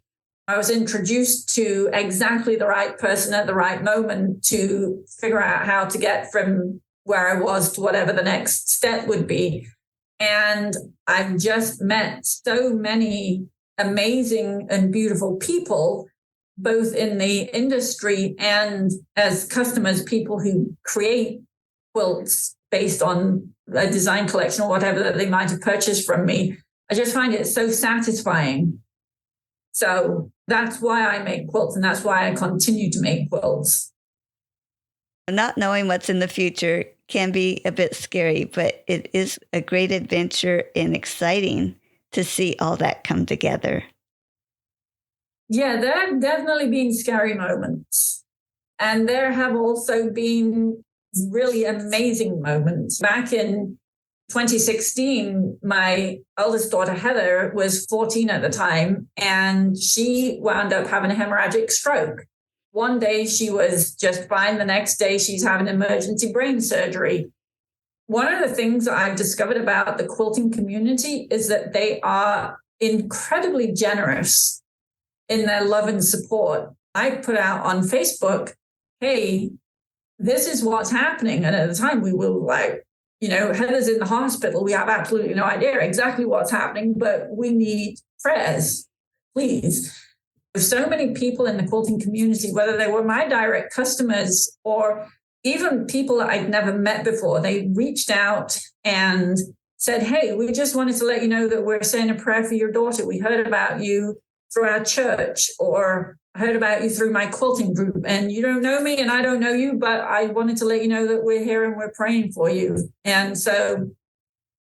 I was introduced to exactly the right person at the right moment to figure out how to get from where I was to whatever the next step would be. And I've just met so many amazing and beautiful people, both in the industry and as customers, people who create quilts based on a design collection or whatever that they might have purchased from me. I just find it so satisfying. So that's why I make quilts, and that's why I continue to make quilts. Not knowing what's in the future can be a bit scary, but it is a great adventure and exciting to see all that come together. Yeah, there have definitely been scary moments. And there have also been really amazing moments. Back in 2016, my eldest daughter, Heather, was 14 at the time, and she wound up having a hemorrhagic stroke. One day she was just fine. The next day she's having emergency brain surgery. One of the things that I've discovered about the quilting community is that they are incredibly generous in their love and support. I put out on Facebook, hey, this is what's happening. And at the time we were like, Heather's in the hospital. We have absolutely no idea exactly what's happening, but we need prayers, please. There's so many people in the quilting community, whether they were my direct customers or even people that I'd never met before, they reached out and said, hey, we just wanted to let you know that we're saying a prayer for your daughter. We heard about you through our church, or I heard about you through my quilting group, and you don't know me and I don't know you, but I wanted to let you know that we're here and we're praying for you. And so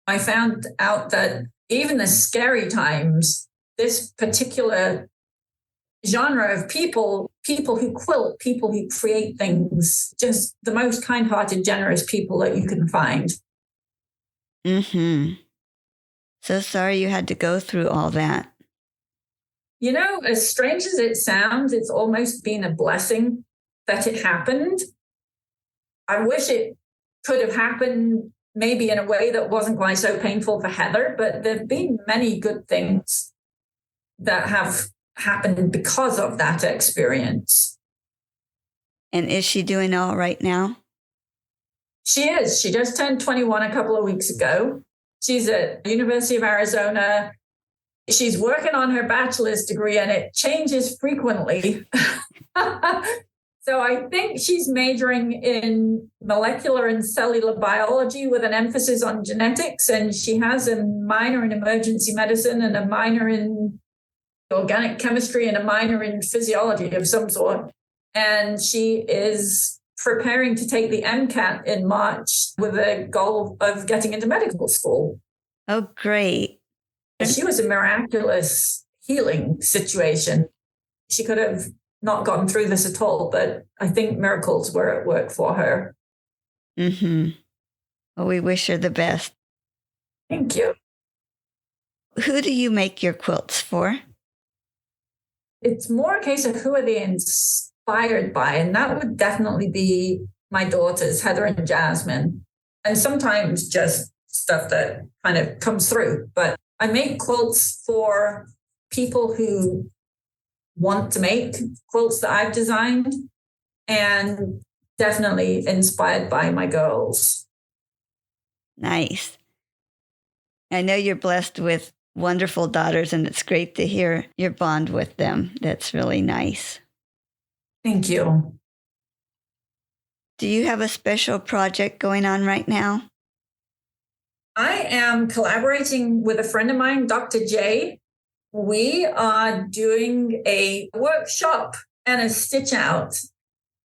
I found out that even the scary times, this particular genre of people who quilt, people who create things, just the most kind-hearted, generous people that you can find. Mm-hmm. So sorry you had to go through all that. As strange as it sounds, it's almost been a blessing that it happened. I wish it could have happened maybe in a way that wasn't quite so painful for Heather, but there have been many good things that have happened because of that experience. And is she doing all right now? She is. She just turned 21 a couple of weeks ago. She's at the University of Arizona. She's working on her bachelor's degree, and it changes frequently. So I think she's majoring in molecular and cellular biology with an emphasis on genetics. And she has a minor in emergency medicine and a minor in organic chemistry and a minor in physiology of some sort. And she is preparing to take the MCAT in March with a goal of getting into medical school. Oh, great. She was a miraculous healing situation. She could have not gotten through this at all, but I think miracles were at work for her. Mm-hmm. Well, we wish her the best. Thank you. Who do you make your quilts for? It's more a case of who are they inspired by, and that would definitely be my daughters, Heather and Jasmine, and sometimes just stuff that kind of comes through. But I make quilts for people who want to make quilts that I've designed, and definitely inspired by my girls. Nice. I know you're blessed with wonderful daughters, and it's great to hear your bond with them. That's really nice. Thank you. Do you have a special project going on right now? I am collaborating with a friend of mine, Dr. J. We are doing a workshop and a stitch out.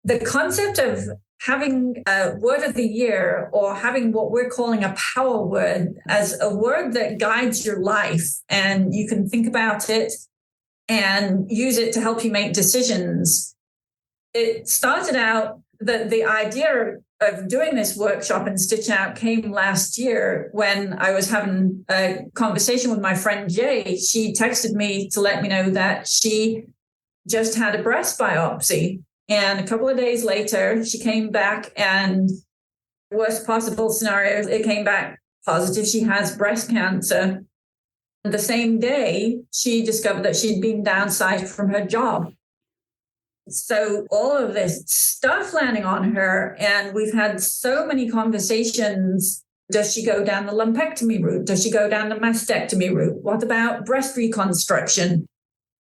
The concept of having a word of the year, or having what we're calling a power word, as a word that guides your life, and you can think about it and use it to help you make decisions. It started out that the idea of doing this workshop and stitch out came last year when I was having a conversation with my friend Jay. She texted me to let me know that she just had a breast biopsy. And a couple of days later, she came back, and worst possible scenario, it came back positive. She has breast cancer. The same day, she discovered that she'd been downsized from her job. So all of this stuff landing on her, and we've had so many conversations. Does she go down the lumpectomy route? Does she go down the mastectomy route? What about breast reconstruction?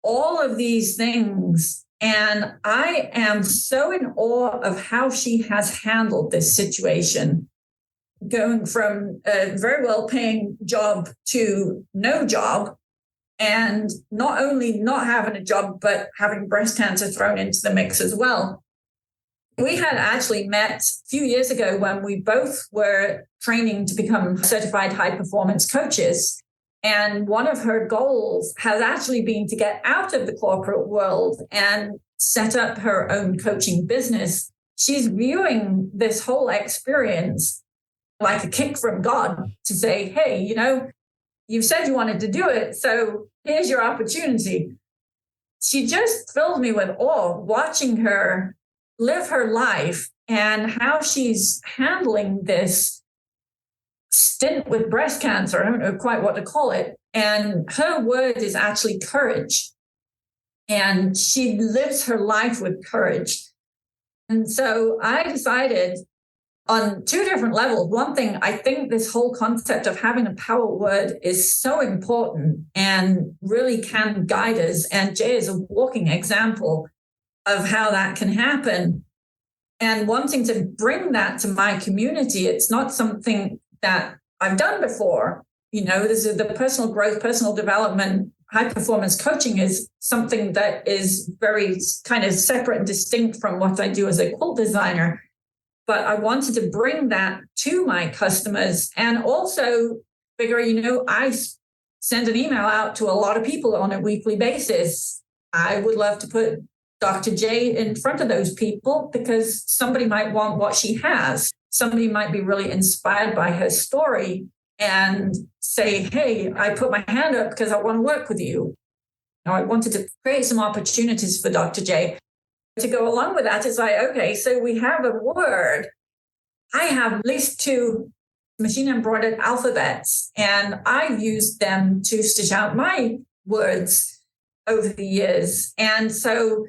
All of these things. And I am so in awe of how she has handled this situation, going from a very well-paying job to no job. And not only not having a job, but having breast cancer thrown into the mix as well. We had actually met a few years ago when we both were training to become certified high performance coaches. And one of her goals has actually been to get out of the corporate world and set up her own coaching business. She's viewing this whole experience like a kick from God to say, hey, you said you wanted to do it, so here's your opportunity. She just filled me with awe watching her live her life and how she's handling this stint with breast cancer. I don't know quite what to call it. And her word is actually courage. And she lives her life with courage. And so I decided, on two different levels. One thing, I think this whole concept of having a power word is so important and really can guide us. And Jay is a walking example of how that can happen. And wanting to bring that to my community, it's not something that I've done before. This is the personal growth, personal development, high performance coaching is something that is very kind of separate and distinct from what I do as a quilt designer. But I wanted to bring that to my customers, and also figure, I send an email out to a lot of people on a weekly basis. I would love to put Dr. J in front of those people, because somebody might want what she has. Somebody might be really inspired by her story and say, hey, I put my hand up because I want to work with you. I wanted to create some opportunities for Dr. J. To go along with that, it's like, okay, so we have a word. I have at least 2 machine embroidered alphabets, and I've used them to stitch out my words over the years. And so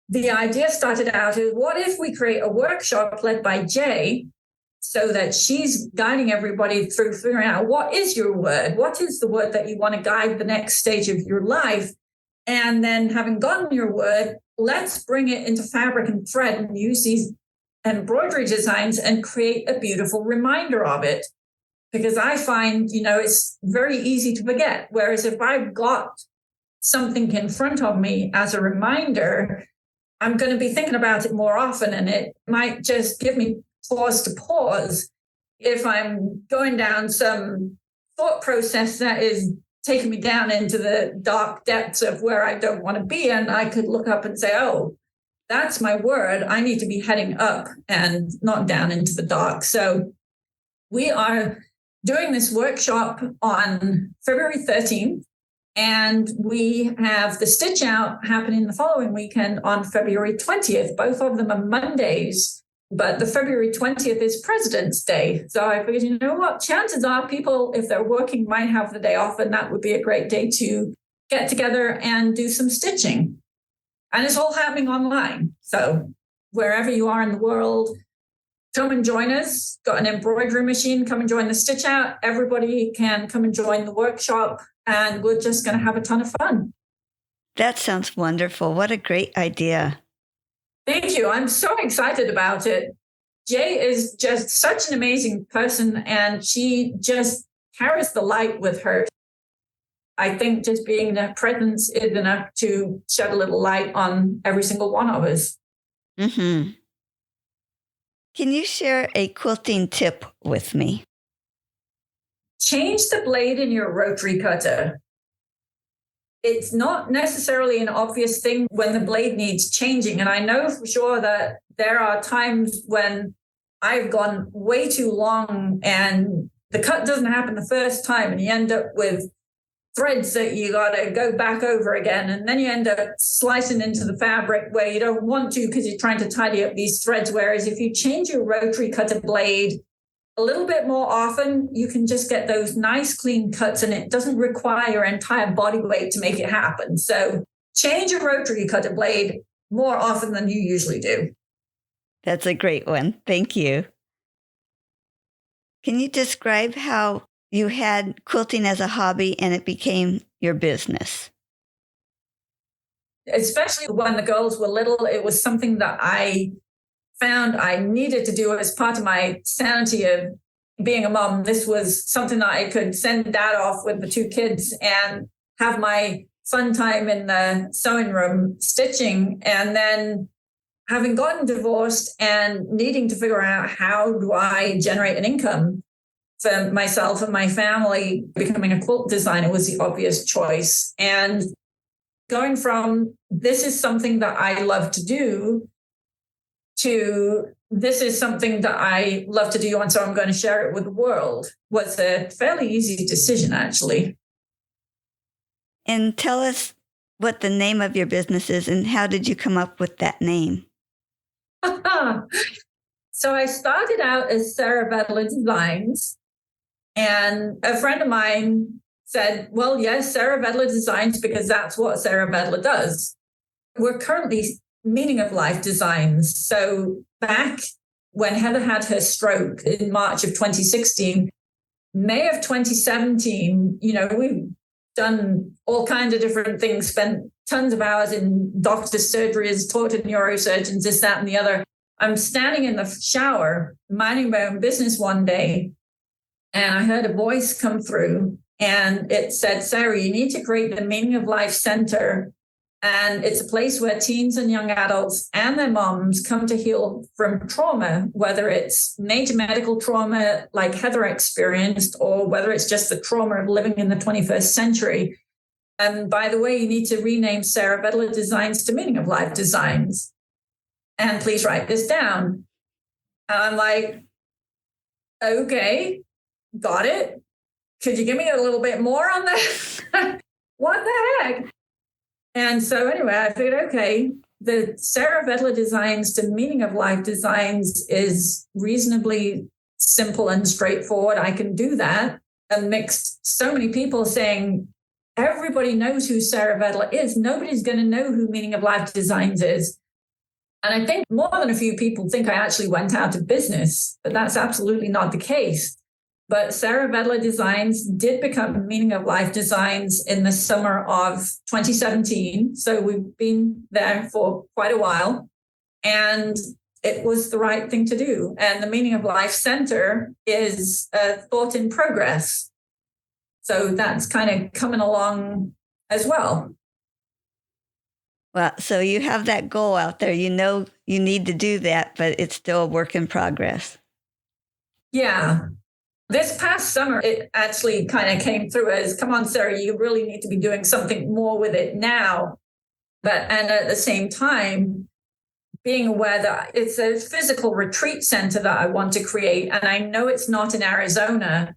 the idea started out as, what if we create a workshop led by Jay, so that she's guiding everybody through figuring out, what is your word? What is the word that you want to guide the next stage of your life? And then, having gotten your word, let's bring it into fabric and thread and use these embroidery designs and create a beautiful reminder of it. Because I find, it's very easy to forget. Whereas if I've got something in front of me as a reminder, I'm going to be thinking about it more often, and it might just give me pause to pause. If I'm going down some thought process that is taking me down into the dark depths of where I don't want to be, and I could look up and say, oh, that's my word. I need to be heading up and not down into the dark. So we are doing this workshop on February 13th, and we have the stitch out happening the following weekend on February 20th. Both of them are Mondays, but the February 20th is President's Day. So I figured, you know what, chances are people, if they're working, might have the day off, and that would be a great day to get together and do some stitching. And it's all happening online. So wherever you are in the world, come and join us. Got an embroidery machine, come and join the stitch out. Everybody can come and join the workshop, and we're just going to have a ton of fun. That sounds wonderful. What a great idea. Thank you. I'm so excited about it. Jay is just such an amazing person, and she just carries the light with her. I think just being in her presence is enough to shed a little light on every single one of us. Mm-hmm. Can you share a quilting tip with me? Change the blade in your rotary cutter. It's not necessarily an obvious thing when the blade needs changing. And I know for sure that there are times when I've gone way too long and the cut doesn't happen the first time, and you end up with threads that you got to go back over again. And then you end up slicing into the fabric where you don't want to because you're trying to tidy up these threads. Whereas if you change your rotary cutter blade a little bit more often, you can just get those nice clean cuts, and it doesn't require your entire body weight to make it happen. So change your rotary cutter blade more often than you usually do. That's a great one. Thank you. Can you describe how you had quilting as a hobby and it became your business? Especially when the girls were little, it was something that I found I needed to do as part of my sanity of being a mom. This was something that I could send dad off with the two kids and have my fun time in the sewing room stitching. And then having gotten divorced and needing to figure out how do I generate an income for myself and my family, becoming a quilt designer was the obvious choice. And going from this is something that I love to do to this is something that I love to do, and so I'm going to share it with the world was a fairly easy decision, actually. And tell us what the name of your business is and how did you come up with that name? So I started out as Sarah Vedeler Designs, and a friend of mine said, well, yes, Sarah Vedeler Designs, because that's what Sarah Vedeler does. We're currently Meaning of Life Designs. So back when Heather had her stroke in March of 2016, May of 2017, we've done all kinds of different things, spent tons of hours in doctor's surgeries, talked to neurosurgeons, this, that, and the other. I'm standing in the shower, minding my own business one day, and I heard a voice come through, and it said, Sarah, you need to create the Meaning of Life Center. And it's a place where teens and young adults and their moms come to heal from trauma, whether it's major medical trauma like Heather experienced, or whether it's just the trauma of living in the 21st century. And by the way, you need to rename Sarah Vedeler Designs to Meaning of Life Designs. And please write this down. And I'm like, okay, got it. Could you give me a little bit more on that? What the heck? And so anyway, I figured, okay, the Sarah Vedeler Designs to Meaning of Life Designs is reasonably simple and straightforward. I can do that. And mixed so many people saying, everybody knows who Sarah Vedeler is. Nobody's going to know who Meaning of Life Designs is. And I think more than a few people think I actually went out of business, but that's absolutely not the case. But Sarah Vedeler Designs did become Meaning of Life Designs in the summer of 2017. So we've been there for quite a while. And it was the right thing to do. And the Meaning of Life Center is a thought in progress. So that's kind of coming along as well. Well, so you have that goal out there. You know you need to do that, but it's still a work in progress. Yeah. This past summer, it actually kind of came through as, come on, Sarah, you really need to be doing something more with it now. And at the same time, being aware that it's a physical retreat center that I want to create. And I know it's not in Arizona.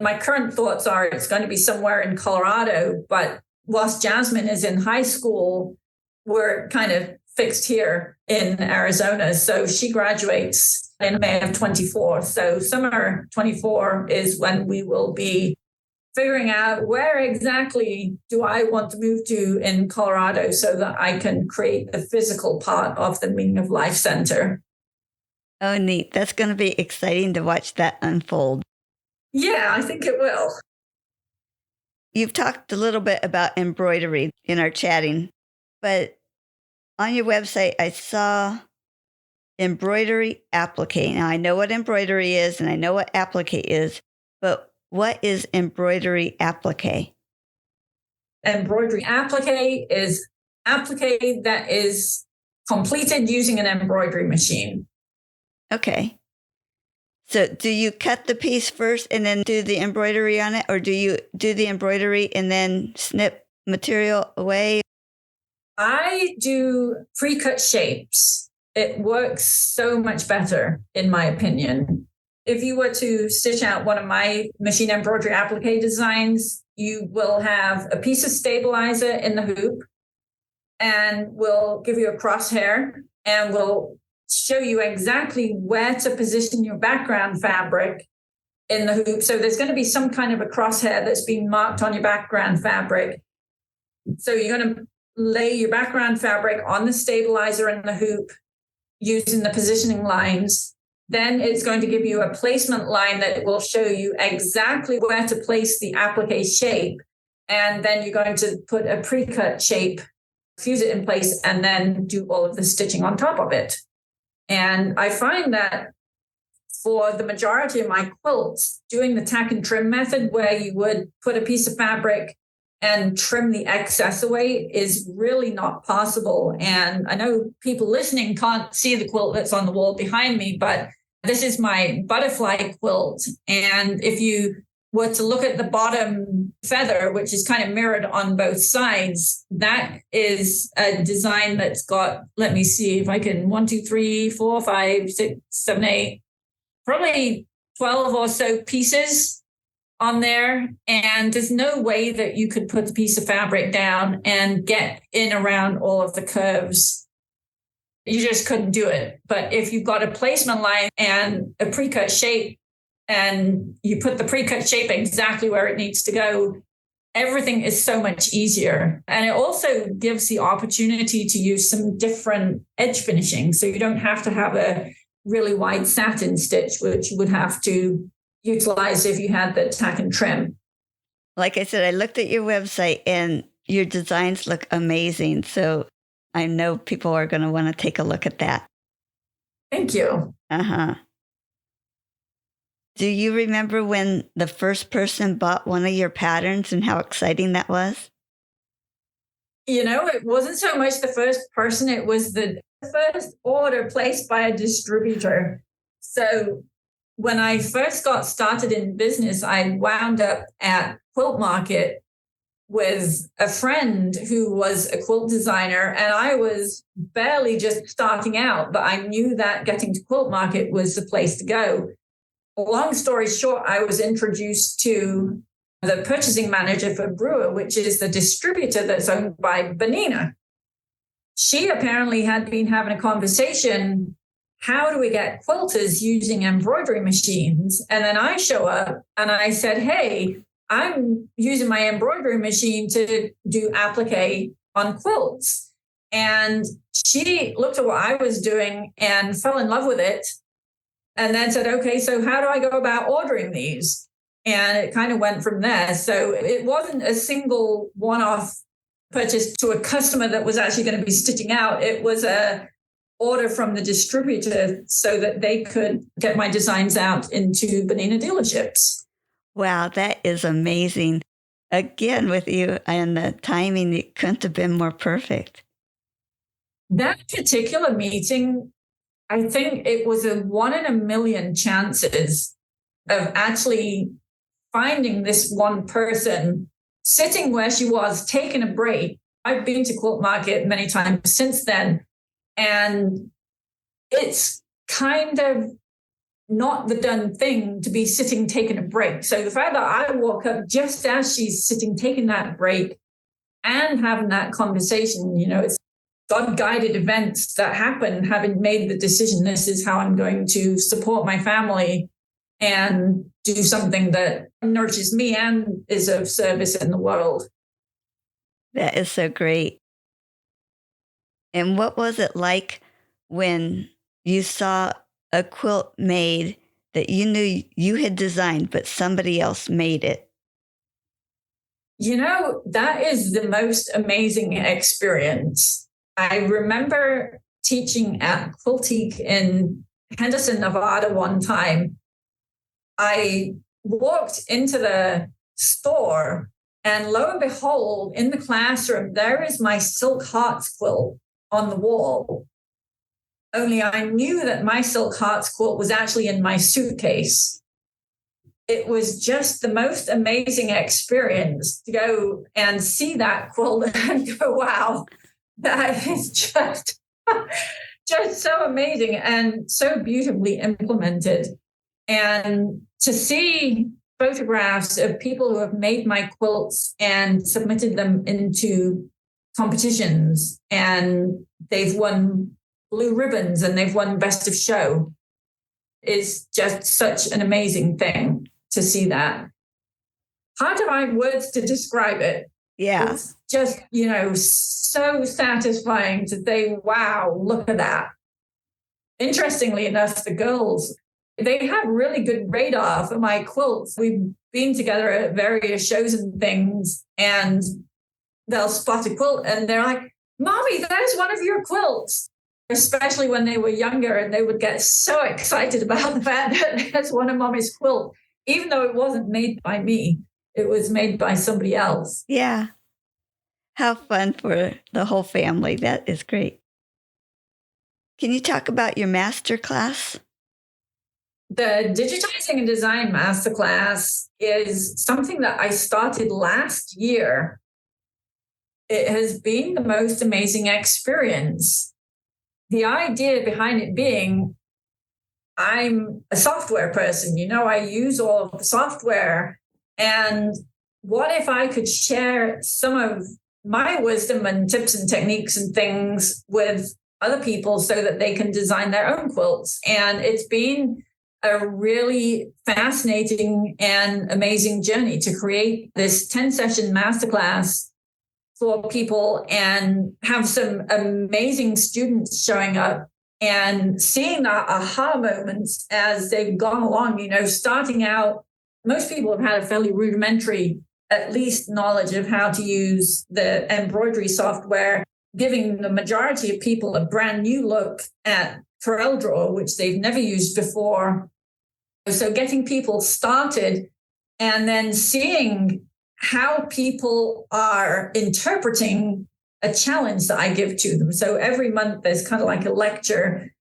My current thoughts are it's going to be somewhere in Colorado. But whilst Jasmine is in high school, we're kind of fixed here in Arizona. So she graduates in May of 24. So summer 24 is when we will be figuring out where exactly do I want to move to in Colorado so that I can create the physical part of the Meaning of Life Center. Oh, neat. That's going to be exciting to watch that unfold. Yeah, I think it will. You've talked a little bit about embroidery in our chatting, but On your website, I saw embroidery applique. Now, I know what embroidery is and I know what applique is, but what is embroidery applique? Embroidery applique is applique that is completed using an embroidery machine. Okay. So do you cut the piece first and then do the embroidery on it? Or do you do the embroidery and then snip material away? I do pre-cut shapes. It works so much better, in my opinion. If you were to stitch out one of my machine embroidery applique designs, you will have a piece of stabilizer in the hoop, and we'll give you a crosshair, and we'll show you exactly where to position your background fabric in the hoop. So there's going to be some kind of a crosshair that's been marked on your background fabric. So you're going to lay your background fabric on the stabilizer in the hoop using the positioning lines. Then it's going to give you a placement line that will show you exactly where to place the applique shape. And then you're going to put a pre-cut shape, fuse it in place, and then do all of the stitching on top of it. And I find that for the majority of my quilts, doing the tack and trim method, where you would put a piece of fabric and trim the excess away, is really not possible. And I know people listening can't see the quilt that's on the wall behind me, but this is my butterfly quilt. And if you were to look at the bottom feather, which is kind of mirrored on both sides, that is a design that's got, let me see if I can, 1, 2, 3, 4, 5, 6, 7, 8, probably 12 or so pieces on there. And there's no way that you could put the piece of fabric down and get in around all of the curves. You just couldn't do it. But if you've got a placement line and a pre-cut shape, and you put the pre-cut shape exactly where it needs to go, everything is so much easier. And it also gives the opportunity to use some different edge finishing. So you don't have to have a really wide satin stitch, which you would have to utilize if you had the tack and trim. Like I said, I looked at your website and your designs look amazing. So I know people are going to want to take a look at that. Thank you. Uh-huh. Do you remember when the first person bought one of your patterns and how exciting that was? You know, it wasn't so much the first person, it was the first order placed by a distributor. So when I first got started in business, I wound up at Quilt Market with a friend who was a quilt designer, and I was barely just starting out, but I knew that getting to Quilt Market was the place to go. Long story short, I was introduced to the purchasing manager for Brewer, which is the distributor that's owned by Benina. She apparently had been having a conversation, how do we get quilters using embroidery machines? And then I show up and I said, hey, I'm using my embroidery machine to do applique on quilts. And she looked at what I was doing and fell in love with it. And then said, okay, so how do I go about ordering these? And it kind of went from there. So it wasn't a single one-off purchase to a customer that was actually going to be stitching out. It was a order from the distributor so that they could get my designs out into Benina dealerships. Wow, that is amazing. Again, with you and the timing, it couldn't have been more perfect. That particular meeting, I think it was a 1 in a million chances of actually finding this one person sitting where she was, taking a break. I've been to Quilt Market many times since then, and it's kind of not the done thing to be sitting, taking a break. So the fact that I walk up just as she's sitting, taking that break and having that conversation, you know, it's God-guided events that happen, having made the decision, this is how I'm going to support my family and do something that nourishes me and is of service in the world. That is so great. And what was it like when you saw a quilt made that you knew you had designed, but somebody else made it? You know, that is the most amazing experience. I remember teaching at Quilter in Henderson, Nevada one time. I walked into the store and lo and behold, in the classroom, there is my silk hearts quilt on the wall. Only I knew that my silk hearts quilt was actually in my suitcase. It was just the most amazing experience to go and see that quilt and go, wow, that is just so amazing and so beautifully implemented. And to see photographs of people who have made my quilts and submitted them into competitions, and they've won blue ribbons and they've won best of show, is just such an amazing thing to see that. Hard to find words to describe it. Yeah. It's just, so satisfying to say, wow, look at that. Interestingly enough, the girls, they have really good radar for my quilts. We've been together at various shows and things, and they'll spot a quilt and they're like, Mommy, there's one of your quilts. Especially when they were younger, and they would get so excited about the fact that that's one of Mommy's quilt, even though it wasn't made by me. It was made by somebody else. Yeah. How fun for the whole family. That is great. Can you talk about your master class? The Digitizing and Design Masterclass is something that I started last year. It has been the most amazing experience. The idea behind it being, I'm a software person, I use all of the software. And what if I could share some of my wisdom and tips and techniques and things with other people so that they can design their own quilts? And it's been a really fascinating and amazing journey to create this 10-session masterclass for people and have some amazing students showing up and seeing the aha moments as they've gone along. Starting out, most people have had a fairly rudimentary, at least, knowledge of how to use the embroidery software, giving the majority of people a brand new look at CorelDRAW, which they've never used before. So getting people started and then seeing how people are interpreting a challenge that I give to them. So every month there's kind of like a lecture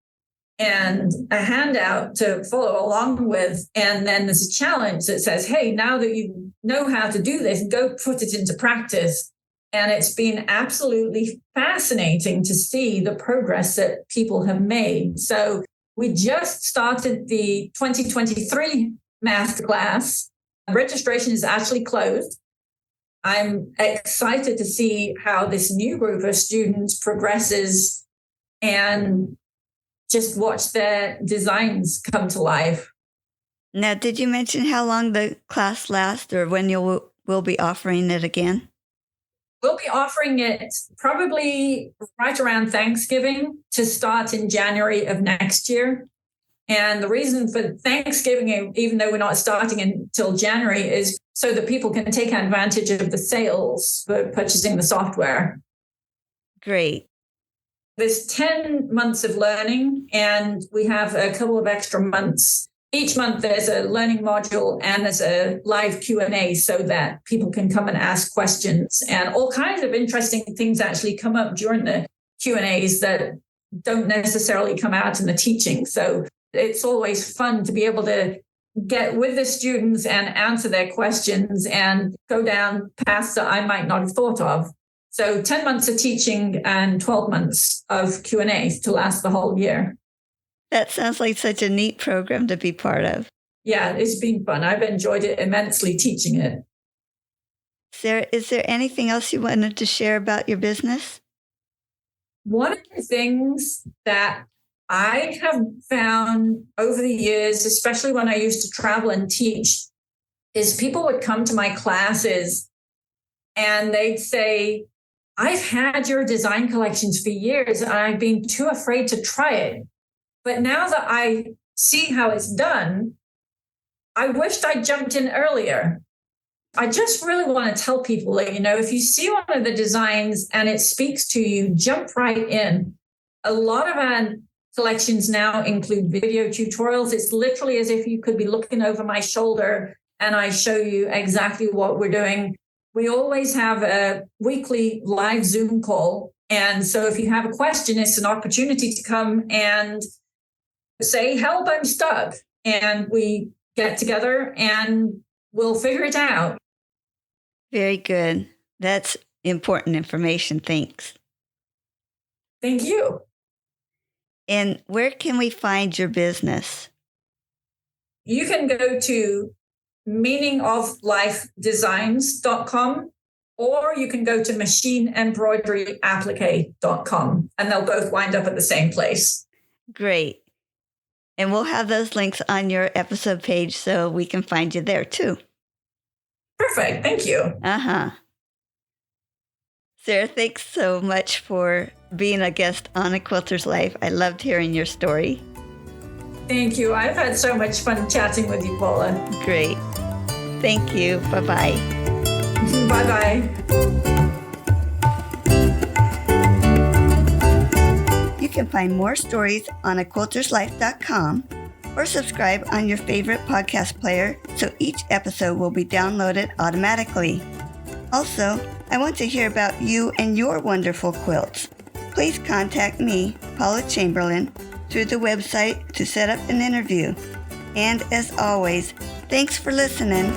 and a handout to follow along with. And then there's a challenge that says, hey, now that you know how to do this, go put it into practice. And it's been absolutely fascinating to see the progress that people have made. So we just started the 2023 masterclass. Registration is actually closed. I'm excited to see how this new group of students progresses and just watch their designs come to life. Now, did you mention how long the class lasts or when you will be offering it again? We'll be offering it probably right around Thanksgiving to start in January of next year. And the reason for Thanksgiving, even though we're not starting until January, is so that people can take advantage of the sales for purchasing the software. Great. There's 10 months of learning, and we have a couple of extra months. Each month there's a learning module and there's a live Q&A so that people can come and ask questions. And all kinds of interesting things actually come up during the Q&As that don't necessarily come out in the teaching. So it's always fun to be able to get with the students and answer their questions and go down paths that I might not have thought of. So 10 months of teaching and 12 months of Q&A to last the whole year. That sounds like such a neat program to be part of. Yeah, it's been fun. I've enjoyed it immensely teaching it. Sarah, is there anything else you wanted to share about your business? One of the things that I have found over the years, especially when I used to travel and teach, is people would come to my classes and they'd say, I've had your design collections for years and I've been too afraid to try it. But now that I see how it's done, I wished I jumped in earlier. I just really want to tell people that, if you see one of the designs and it speaks to you, jump right in. A lot of our collections now include video tutorials. It's literally as if you could be looking over my shoulder and I show you exactly what we're doing. We always have a weekly live Zoom call. And so if you have a question, it's an opportunity to come and say, help, I'm stuck. And we get together and we'll figure it out. Very good. That's important information. Thanks. Thank you. And where can we find your business? You can go to meaningoflifedesigns.com, or you can go to machineembroideryapplique.com, and they'll both wind up at the same place. Great. And we'll have those links on your episode page so we can find you there too. Perfect. Thank you. Sarah, thanks so much for being a guest on A Quilter's Life. I loved hearing your story. Thank you. I've had so much fun chatting with you, Paula. Great. Thank you. Bye-bye. Bye-bye. You can find more stories on aquilterslife.com or subscribe on your favorite podcast player so each episode will be downloaded automatically. Also, I want to hear about you and your wonderful quilts. Please contact me, Paula Chamberlain, through the website to set up an interview. And as always, thanks for listening.